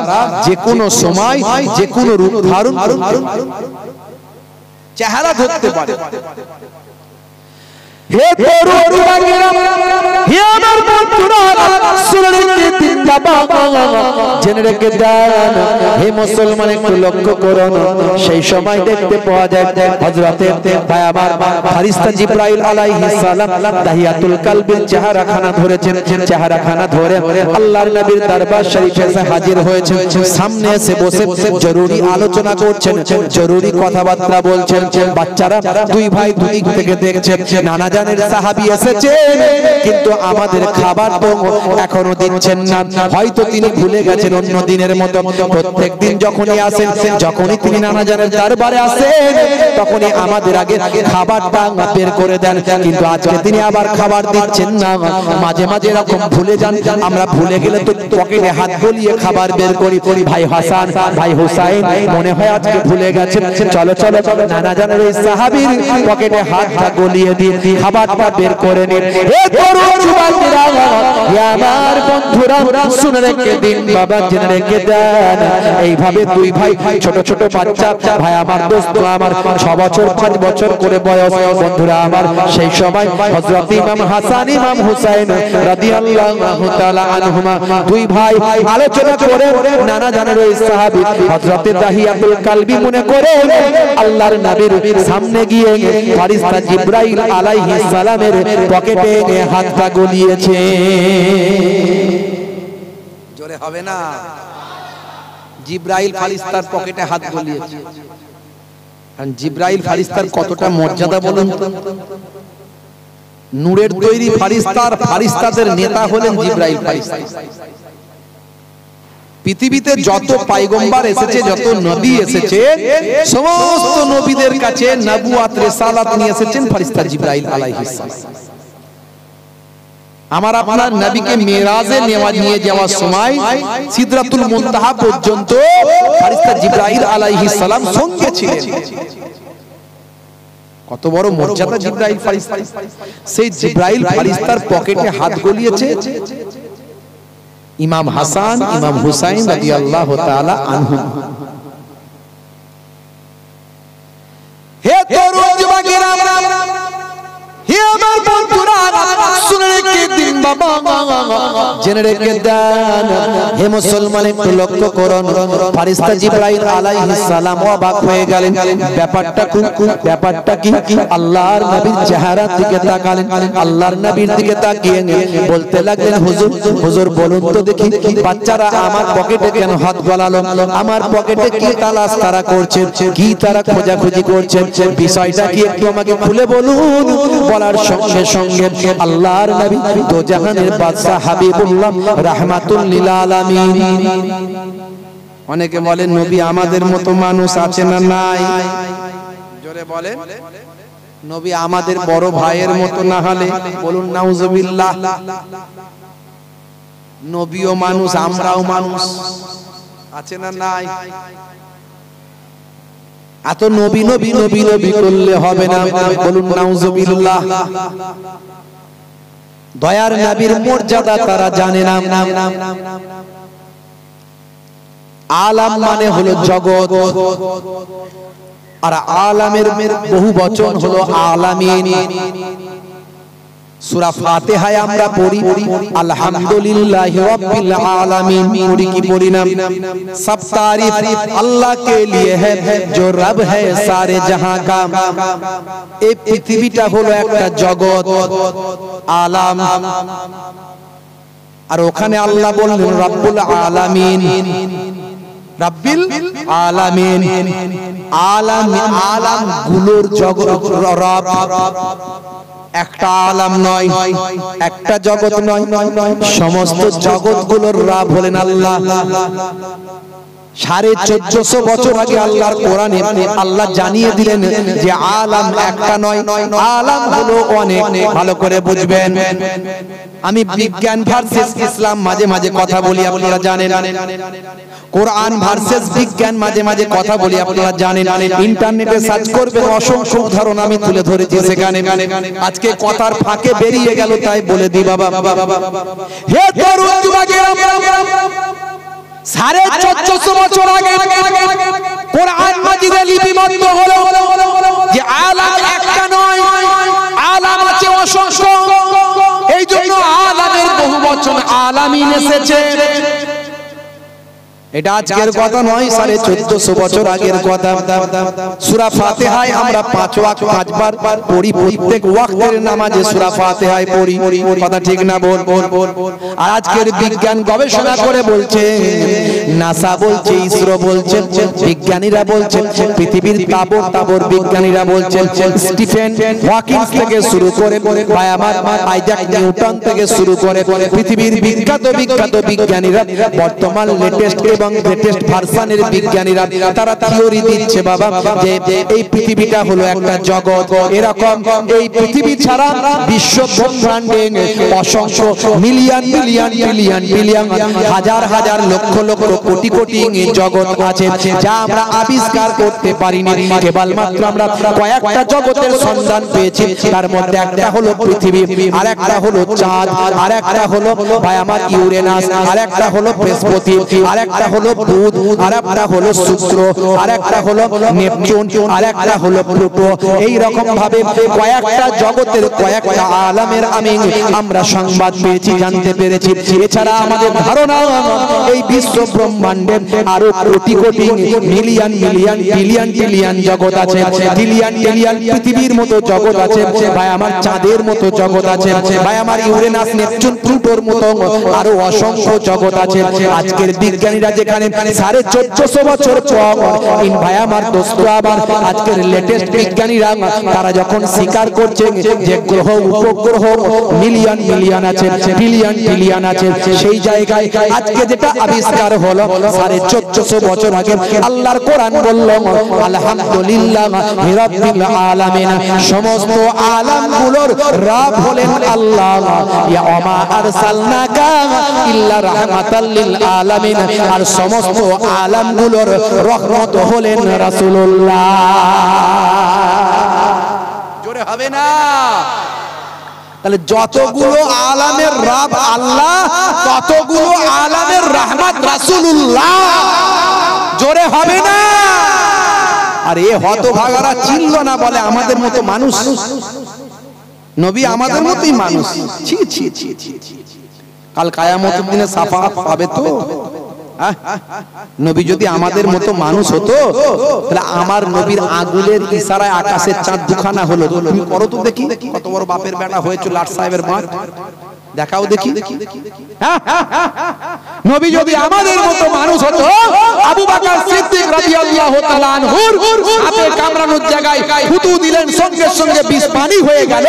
যে কোনো সময় যে কোনো রূপ ধারণ চেহারা ধরতে পারে হে তরুণ যুবকেরা হে আমার বন্ধুরা শুনে রেখে জেনে রেখে দেন হে মুসলমান একটু লক্ষ্য করুন সেই সময় দেখতে পাওয়া যায় হযরতে আমার ফেরেশতা জিবরাইল আলাইহিস সালাম তাহিয়াতুল কালবির চেহারাখানা ধরেছেন চেহারাখানা ধরে আল্লাহর নবীর দরবার শরীফে এসে হাজির হয়েছেন সামনে এসে বসে জরুরি আলোচনা করছেন জরুরি কথাবার্তা বলছেন বাচ্চারা 2 ভাই দুই দিক থেকে দেখছেন নানা জানের সাহাবী এসেছেন কিন্তু আমাদের খাবার তো এখনো দিচ্ছেন না হয়তো তিনি ভুলে গেছেন অন্য দিনের মতো প্রত্যেকদিন যখনই আসেন যখনই তিনি নানা জানের দরবারে আসেন তখনই আমাদের আগে খাবারটা বের করে দেন কিন্তু আজকে তিনি আবার খাবার দিচ্ছেন না মাঝে মাঝে এরকম ভুলে যান আমরা ভুলে গেলে তো পকেটে হাত গলিয়ে খাবার বের করি ভাই হাসান ভাই হুসাইন মনে হয় আজকে ভুলে গেছেন চলো চলো নানা জানের ওই সাহাবীর পকেটে হাতটা গলিয়ে দিয়ে খাবারটা বের করে নিন হে তরুণ যুবকেরা আমার বন্ধুরা শুনে রেখে দিন বাবা জেনে রেখে দেন এইভাবে 2 ভাই ছোট ছোট বাচ্চা ভাই আমার দোস্ত আমার 6 বছর 5 বছর করে বয়স বন্ধুরা আমার সেই সময় হযরত ইমাম হাসান ইমাম হুসাইন রাদিয়াল্লাহু তাআলা আনহুমা 2 ভাই আলোচনা করে নানা জানের ওই সাহাবী হযরত তাহিয়াতুল কালবি মনে করে আল্লাহর নবীর সামনে গিয়ে ফেরেশতা জিবরাইল আলাইহিস সালামের পকেটে হাতটা গলিয়েছে জোরে হবে না জিবরাইল ফেরেশতার পকেটে হাত গলিয়েছে কারণ জিবরাইল ফেরেশতার কতটা মর্যাদা বলুন তো নূরের তৈরি ফেরেশতার ফেরেশতাদের নেতা হলেন জিবরাইল ফেরেশতা পৃথিবীতে যত পয়গম্বর এসেছে যত নবী এসেছে সমস্ত নবীদের কাছে নবুয়াত রিসালাত নিয়ে এসেছেন ফেরেশতা জিবরাইল আলাইহিস সালাম আমার আপনার নবীকে মেরাজে নিয়ে যাওয়ার সময় সিদরাতুল মুনতাহা পর্যন্ত ফেরেশতা জিবরাইল আলাইহিস সালাম সঙ্গে ছিলেন কত বড় মর্যাদা জিবরাইল ফেরেশতা সেই জিবরাইল ফেরেশতার পকেটে হাত গলিয়েছে ইমাম হাসান ইমাম হুসাইন রাদিয়াল্লাহু তাআলা আনহুম। হে তরুণ যুবকেরা, হে আমার বন্ধুরা, শুনে রেখে দিন বাবা, জেনে রেখে দেন। হে মুসলমান, একটু লক্ষ্য করুন। ফেরেশতা জিবরাইল আলাইহিস সালাম অবাক হয়ে গেলেন। ব্যাপারটা কি? আল্লাহর নবীর চেহারার দিকে তাকালেন। আল্লাহর নবীর দিকে তাকিয়ে বলতে লাগলেন, হুজুর বলুন তো দেখি, বাচ্চারা আমার পকেটে কেন হাত গলালো? আমার পকেটে কি তালাশ তারা করছে? কি তারা খোঁজাখুঁজি করছে? বিষয়টা কি একটু আমাকে খুলে বলুন। বলার সঙ্গে সঙ্গে আল্লাহর নবী দো জাহানের বাদশা হাবিবুল্লাহ রাহমাতুল লিল আলামিন। অনেকে বলেন নবী আমাদের মতো মানুষ আছে না নাই? জোরে বলেন। নবী আমাদের বড় ভাইয়ের মতো না হলে বলুন নাউজুবিল্লাহ। নবীও মানুষ, আমরাও মানুষ, আছে না নাই? এত নবী নবী নবী নবী করলে হবে না, বলুন নাউজুবিল্লাহ। দয়ার নবীর মর্যাদা তারা জানে না। আলাম মানে হলো জগৎ, আর আলামের বহু বচন হলো আলামিন। সূরা ফাতিহায় আমরা পড়ি আলহামদুলিল্লাহি রাব্বিল আলামিন, পড়ি কি পড়ি না? সব তারিফ আল্লাহ কে লিয়ে है जो रब है सारे जहां का। এই পৃথিবীটা হলো একটা জগৎ, আলাম, আর ওখানে আল্লাহ বললেন রব্বুল আলামিন, রব্বিল আলামিন। আলাম গুলোর জগৎ রব, একটা আলাম নয়, একটা জগৎ নয়, সমস্ত জগৎগুলোর রব হলেন আল্লাহ। 1450 বছর আগে আল্লাহর কোরআনে আল্লাহ জানিয়ে দিলেন যে আলাম একটা নয়, আলাম হলো অনেক। ভালো করে বুঝবেন। আমি বিজ্ঞান ভার্সেস ইসলাম মাঝে মাঝে কথা বলি, আপনারা জানেন। কোরআন ভার্সেস বিজ্ঞান মাঝে মাঝে কথা বলি, আপনারা জানেন। ইন্টারনেটে সার্চ করবেন, অসংখ্য উদাহরণ আমি তুলে ধরেছি সেখানে। আজকে কথার ফাঁকে বেরিয়ে গেল, তাই বলে দি বাবা। হে তরুণ যুবকেরা, 1450 বছর আগে কোরআন মাজিদে লিপিবদ্ধ হলো যে আলাম একটা নয়, আলাম আছে অসংখ্য। এই জন্য আলামের বহু বচন আলামিন এসেছে। এটা আজকের কথা নয়, 1450 বছর আগের কথা। সূরা ফাতিহায় আমরা 5 ওয়াক্ত 5 বার পড়ি, প্রত্যেক ওয়াক্তের নামাজে সূরা ফাতিহায় পড়ি। কথা ঠিক না? বল। আর আজকের বিজ্ঞান গবেষণা করে বলছে, নাসা বলছে, ইসরো বলছে, বিজ্ঞানীরা বলছে, পৃথিবীর তাবর বিজ্ঞানীরা বলছে, স্টিফেন হকিং থেকে শুরু করে ভাই আমার আইজাক নিউটন থেকে শুরু করে পৃথিবীর বিখ্যাত বিজ্ঞানীরা, বর্তমান লেটেস্ট এবং লেটেস্ট ভার্সনের বিজ্ঞানীরা তারা থিওরি দিচ্ছে বাবা যে এই পৃথিবীটা হলো একটা জগৎ। এরকম এই পৃথিবী ছাড়া বিশ্ব ব্রহ্মাণ্ডে অসংখ্য মিলিয়ন বিলিয়ন বিলিয়ন বিলিয়ন হাজার হাজার লক্ষ লক্ষ কোটি কোটি জগৎ আছে, যা আমরা আবিষ্কার করতে পারিনি। কেবলমাত্র আমরা কয়েকটা জগতের সন্ধান পেয়েছি। তার মধ্যে একটা হলো পৃথিবী, আর একটা হলো চাঁদ, আর একটা হলো ভাই আমার ইউরেনাস, আর একটা হলো বৃহস্পতি, আর একটা হলো বুধ, আর একটা হলো শুক্র, আর একটা হলো নেপচুন, আর একটা হলো প্লুটো। এই রকম ভাবে কয়েকটা জগতের কয়েকটা আলামের আমরা সংবাদ পেয়েছি, জানতে পেরেছি। এছাড়া আমাদের ধারণা এই বিশ্ব ব্রহ্মাণ্ডে আরো crore crore million million billion billion জগৎ আছে, বিলিয়ন বিলিয়ন পৃথিবীর মতো জগৎ আছে ভাই আমার, চাঁদের মতো জগৎ আছে ভাই আমার, ইউরেনাস নেপচুন প্লুটোর মতো আরো অসংখ্য জগৎ আছে। আজকের বিজ্ঞানীরা যেখানে 1450 বছর পর ভাই আমার দোস্ত, আবার আজকের লেটেস্ট বিজ্ঞানীরা তারা যখন স্বীকার করছে যে গ্রহ উপগ্রহ মিলিয়ন মিলিয়ন আছে, বিলিয়ন বিলিয়ন আছে, সেই জায়গায় আজকে যেটা আবিষ্কার হলো 1450 বছর আগে আল্লাহর কোরআন বলল আলহামদুলিল্লাহ রাব্বিল আলামিন। সমস্ত আলামগুলোর রব হলেন আল্লাহ। ইয়া ওমা আরসালনাকা ইল্লা রাহমাতাল লিল আলামিন। আর সমস্ত আলামগুলোর রহমত হলেন রাসূলুল্লাহ। জোরে হবে না? তাহলে যতগুলো আলামের রব আল্লাহ, ততগুলো আলামের রহমত রাসূলুল্লাহ। জোরে হবে না? আর এ হতভাগারা চিনল না, বলে আমাদের মতো মানুষ। নবী আমাদের মতোই মানুষ। ছি ছি ছি ছি। কাল কিয়ামতের দিনে শাফাআত পাবে তো? নবী যদি আমাদের মতো মানুষ হতো, তাহলে আমার নবীর আগুলের ইশারায় আকাশের চাঁদ দুখানা হলো। তুমি করো তো দেখি, কত বড় বাপের বেটা হয়েছে লাট সাহেবের মা, দেখাও দেখি। নবী যদি আমাদের মতো মানুষ হতো, আবু বকর সিদ্দিক রাদিয়াল্লাহু তাআলা আনহুর সাপে কামড়ানোর জায়গায় থুতু দিলেন, সঙ্গে সঙ্গে বিষ পানি হয়ে গেল।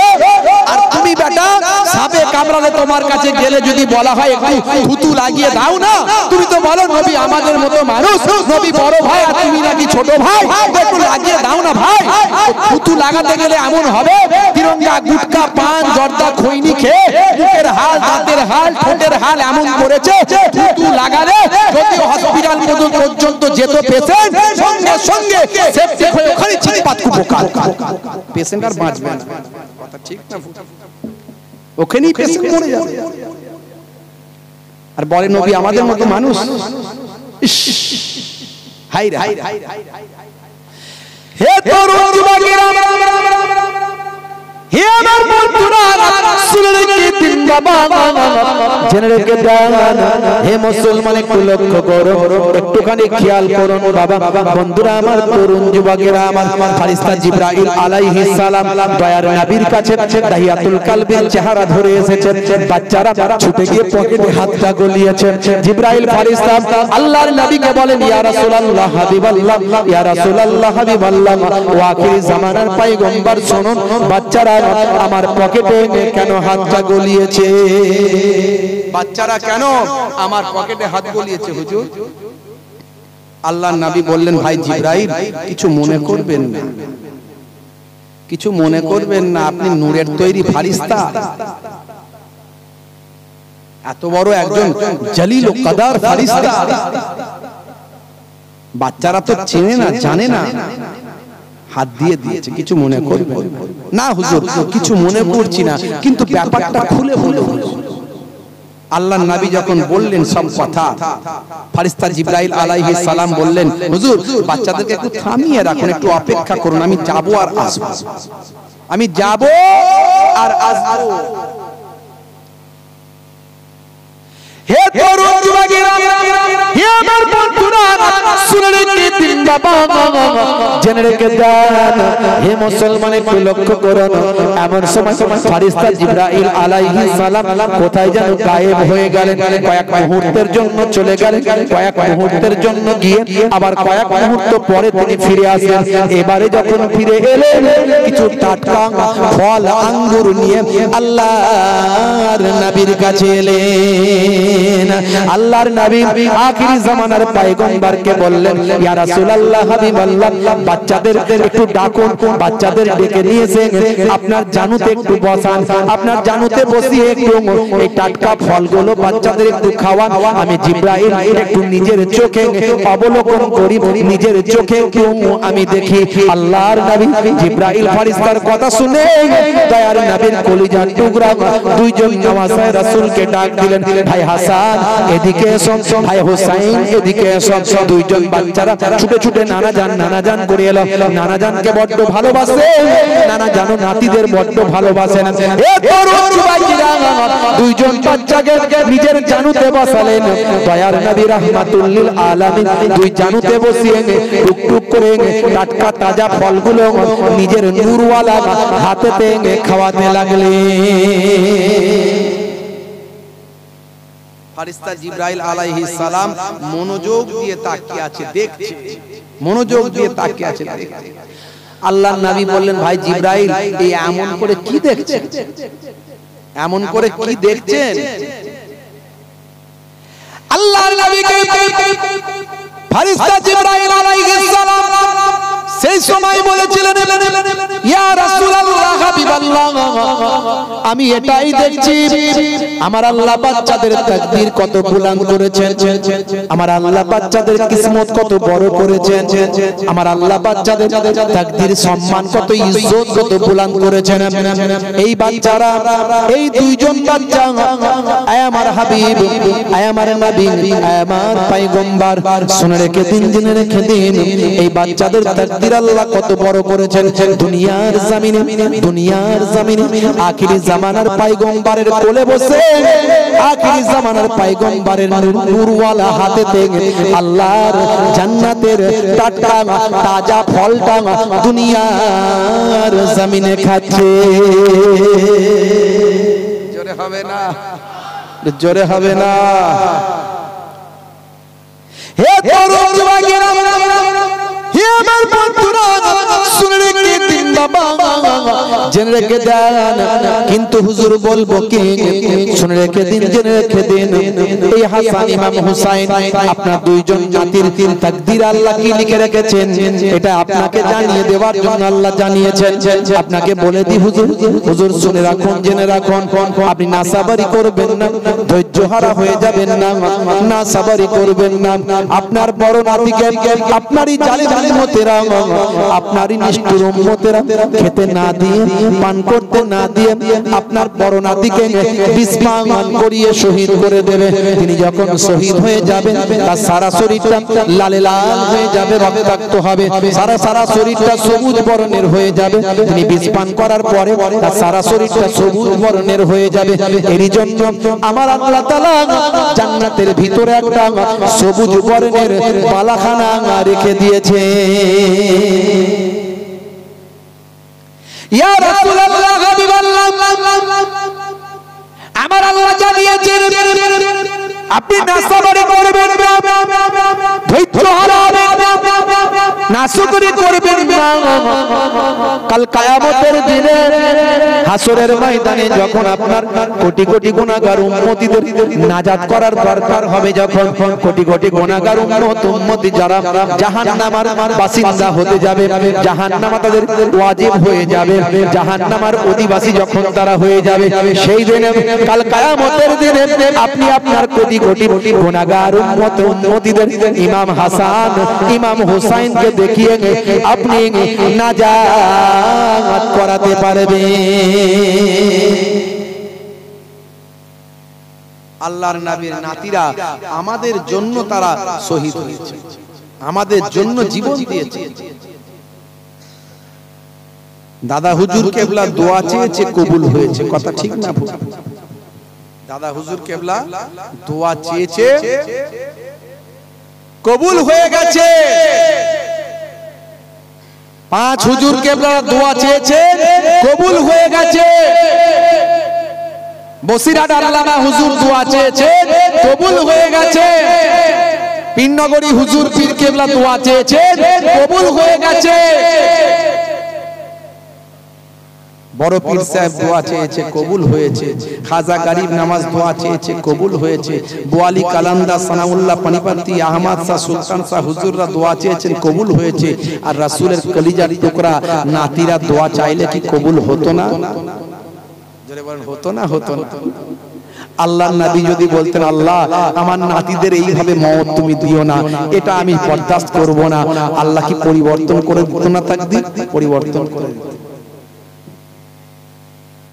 আর তুমি বেটা সাপে কামড়ালে তোমার কাছে গেলে যদি বলা হয় একটু থুতু লাগিয়ে দাও না, তুমি তো বলো নবী আমাদের মতো মানুষ, নবী বড় ভাই আর তুমি নাকি ছোট ভাই, একটু লাগিয়ে দাও না ভাই। থুতু লাগাতে গেলে এমন হবে তিরঙ্গা গুটকা পান জর্দা খৈনি খেয়ে মুখের হাল, দাঁতের হাল, ঠোঁটের হাল এমন করেছে, থুতু লাগালে যদি হসপিটাল পর্যন্ত যেত পেশেন্ট, সঙ্গে সঙ্গে সেফটি হয়ে ওখানে চিৎপাত কুপকার, পেশেন্ট আর বাঁচবে না। কথা ঠিক না? ওখানেই পেশেন্ট মরে যাবে। আর বলে নবী আমাদের মতো মানুষ। হাই রে হে তরুণ যুবকেরা, হে আমার বন্ধুরা, শুনে রেখে দিন বাবা, জেনে রেখে দেন। হে মুসলমান একটু লক্ষ্য করো, একটুখানি খেয়াল করুন বাবা। বন্ধুরা আমার, তরুণ যুবকেরা আমার, ফারিস্তা জিবরাইল আলাইহিস সালাম দয়ার নবীর কাছে তাহিয়াতুল কালবির চেহারা ধরে এসেছেন। বাচ্চারা ছুটে গিয়ে পকেটে হাতটা গলিয়েছে। জিবরাইল ফারিস্তা আল্লাহর নবীকে বলেন, ইয়া রাসূলুল্লাহ হাবিবাল্লাহ, ইয়া রাসূলুল্লাহ হাবিবাল্লাহ, ওয়া আখির জামানার পয়গম্বর শুনুন, বাচ্চারা আমার পকেটে কেন হাতটা গলিয়েছে? বাচ্চারা কেন আমার পকেটে হাত গলিয়েছে হুজুর? আল্লাহর নবী বললেন, ভাই জিবরাইল কিছু মনে করবেন না, কিছু মনে করবেন না, আপনি নূরের তৈরি ফারিস্তা, এত বড় একজন জলিল ও কদর ফারিস্তা। বাচ্চারা তো চেনে না, জানে না, হাত দিয়ে দিয়েছে, কিছু মনে করবে না হুজুর, কিছু মনে করছি না, কিন্তু ব্যাপারটা খুলে বলো। আল্লাহর নবী যখন বললেন সব কথা, ফারিস্তা জিবরাইল আলাইহিস সালাম বললেন, হুজুর বাচ্চাদেরকে একটু থামিয়ে রাখুন, একটু অপেক্ষা করুন, আমি যাব আর আসব, আমি যাব আর আসব। হে তরুণ যুবকেরা, হে আমার বন্ধুরা, শুনে রেখে দিন বাবা, জেনে রেখে দেন। হে মুসলমান একটু লক্ষ্য করুন, এমন সময় ফারিস্তা জিবরাইল আলাইহিস সালাম কোথায় যেন গায়েব হয়ে গেলেন। কয়েক মুহূর্তের জন্য চলে গেলেন, কয়েক মুহূর্তের জন্য গিয়ে আবার কয়েক মুহূর্ত পরে তিনি ফিরে আসলেন। এবারে যখন ফিরে এলেন, কিছু টাটকা ফল আঙ্গুর নিয়ে আল্লাহর নবীর কাছে এলেন। আল্লাহর নবী আখিরি জামানার পয়গম্বরকে বললেন, ইয়া রাসূলুল্লাহ হাবিবাল্লাহ, বাচ্চাদের একটু ডাকুন, বাচ্চাদের ডেকে নিয়ে এসে আপনার জানুতে একটু বসান, আপনার জানুতে বসিয়ে একটু এই টাটকা ফলগুলো বাচ্চাদের একটু খাওয়ান। আমি জিবরাইল একটু নিজের চোখে অবলোকন করি, নিজের চোখে আমি দেখি। আল্লাহর নবী জিবরাইল ফারিস্তার কথা শুনে দয়ার নবীর কলিজার টুকরা দুইজন নওয়াজে রাসূলকে ডাক দিলেন, ভাই হাসান এদিকে এসো, ভাই হোসেন এদিকে এসো। দুইজন বাচ্চারা ছুটে ছুটে নানা জান করে এলো। নানা জানকে বড্ড ভালোবাসে, নানা জানো নাতিদের বড্ড ভালোবাসেন। এ তরুণ যুবকেরা দুইজন বাচ্চাকে নিজের জানুতে বসালেন। দয়ার নবী রাহমাতুল লিল আলামিন দুই জানুতে বসিয়ে টুকটুক করে টাটকা তাজা ফলগুলো নিজের নূরওয়ালা হাতেতে খাওয়াতে লাগলেন। ফারিস্তা জিবরাইল আলাইহিস সালাম মনোযোগ দিয়ে তাকিয়ে আছে, দেখছে, মনোযোগ দিয়ে তাকিয়ে আছে, দেখছে। আল্লাহর নবী বললেন, ভাই জিবরাইল এই এমন করে কি দেখছেন, এমন করে কি দেখছেন? আল্লাহর নবীকে ফারিস্তা জিবরাইল আলাইহিস সালাম সেই সময় বলেছিলেন, ইয়া রাসূলুল্লাহ হাবিবাল্লাহ, আমি এটাই দেখছি আমার আল্লাহ বাচ্চাদের তাকদীর কত বুলন্দ করেছেন, আমার আল্লাহ বাচ্চাদের কিসমত কত বড় করেছেন, আমার আল্লাহ বাচ্চাদের তাকদীর সম্মান কত ইজ্জত কত বুলন্দ করেছেন। এই বাচ্চারা, এই দুইজন বাচ্চা, আয় আমার হাবিব, আয় আমার নবী, আয় আমার পয়গম্বর, শুনে রেখে দিন, জেনে রেখে দিন, এই বাচ্চাদের তাকদীর আল্লাহ কত বড় করেছেন। দুনিয়ার জমিনে, দুনিয়ার জমিনে আখিরি জামানার পয়গম্বরের কোলে বসে, আখিরি জামানার পয়গম্বরের নূরওয়ালা হাতেতে আল্লাহর জান্নাতের টাটকা তাজা ফলটা দুনিয়ার জমিনে খাচ্ছে। জোরে হবে না, জোরে হবে না। হে তরুণ যুবকেরা, হে আমার বন্ধুরা, শুনে রেখে দিন বাবা, জেনে রেখে দেন। কিন্তু হুজুর বলবো কি, শুনে রেখে দিন, জেনে রেখে দিন, এই হাসান ইমাম হুসাইন আপনার দুইজন জাতির তাকদীর আল্লাহ কি লিখে রেখেছেন এটা আপনাকে জানিয়ে দেওয়ার জন্য আল্লাহ জানিয়েছেন। আপনাকে বলে দি হুজুর, হুজুর শুনে রাখুন, জেনে রাখুন, আপনি না সাবারি করবেন না, ধৈর্য হারা হয়ে যাবেন না, না সাবারি করবেন না। আপনার বড় নাতিকে আপনারই জালিম উম্মতেরা, আপনারই নিষ্ঠুর উম্মতেরা খেতে না দিয়ে, পান করতে না দিয়ে আপনার বড় নাতিকে বিষ পান করিয়ে শহীদ করে দেবে। তিনি যখন শহীদ হয়ে যাবেন তার সারা শরীরটা লালে লাল হয়ে যাবে, রক্তাক্ত হবে, সারা সারা শরীরটা সবুজ বর্ণের হয়ে যাবে। তিনি বিষ পান করার পরে তার সারা শরীরটা সবুজ বর্ণের হয়ে যাবে। এরই জন্য আমার আল্লাহ তাআলা জান্নাতের ভিতরে একটা সবুজ বর্ণের পালাখানা রেখে দিয়েছে। ইয়া রাসূলুল্লাহ, হাবিবাল্লাহ, আমার আল্লাহ জানিয়েছেন আপনি নাসাবারি করবেন না, ধৈর্য হারাবেন না, নাশুকরি করবেন না। কাল কিয়ামতের দিনে হাসরের ময়দানে যখন আপনার কোটি কোটি গুনাহগার উম্মতিদের নাজাত করার দরকার হবে, যখন কোটি কোটি গুনাহগার উম্মতি যারা জাহান্নামের বাসিন্দা হতে যাবে, জাহান্নাম তাদের ওয়াজিব হয়ে যাবে, জাহান্নামের অধিবাসী যখন তারা হয়ে যাবে, সেই দিনে কাল কিয়ামতের দিনে আপনি আপনার কোটি কোটি গুনাহগার উম্মতিদের ইমাম হাসান, ইমাম হুসাইনকে দেখিয়ে আপনি নাজাত করাতে পারবেন। আল্লাহর নবীর নাতিরা আমাদের জন্য তারা শহীদ হয়েছে, আমাদের জন্য জীবন দিয়েছে। দাদা হুজুর কেবলা দোয়া চেয়েছে, কবুল হয়েছে, কথা ঠিক না ভুল? দাদা হুজুর কেবলা দোয়া চেয়েছে, কবুল হয়ে গেছে। পাঁচ হুজুর কেবলা দোয়া চেয়েছে, কবুল হয়ে গেছে। বসিরহাট আল্লামা হুজুর দোয়া চেয়েছে, কবুল হয়ে গেছে। পীরনগরী হুজুর পীর কেবলা দোয়া চেয়েছে, কবুল হয়ে গেছে। বড় পীর সাহেব দোয়া চেয়েছে, কবুল হয়েছে। খাজা গরিব নামাজ দোয়া চেয়েছে, কবুল হয়েছে। বোয়ালি কালান্দা, সানাউল্লাহ পানিপতি, আহমদ শাহ, সুলতান শাহ হুজুররা দোয়া চেয়েছেন, কবুল হয়েছে। আর রাসূলের কলিজার টুকরা নাতিরা দোয়া চাইলে কি কবুল হতো না? জোরে বলেন, হতো না? হতো না? আল্লাহর নবী যদি বলতেন, আল্লাহ আমার নাতিদের এইভাবে মওত তুমি দিও না, এটা আমি বরদাস্ত করব না, আল্লাহ কি পরিবর্তন করে দিত না? তাকদীর পরিবর্তন করে দিত।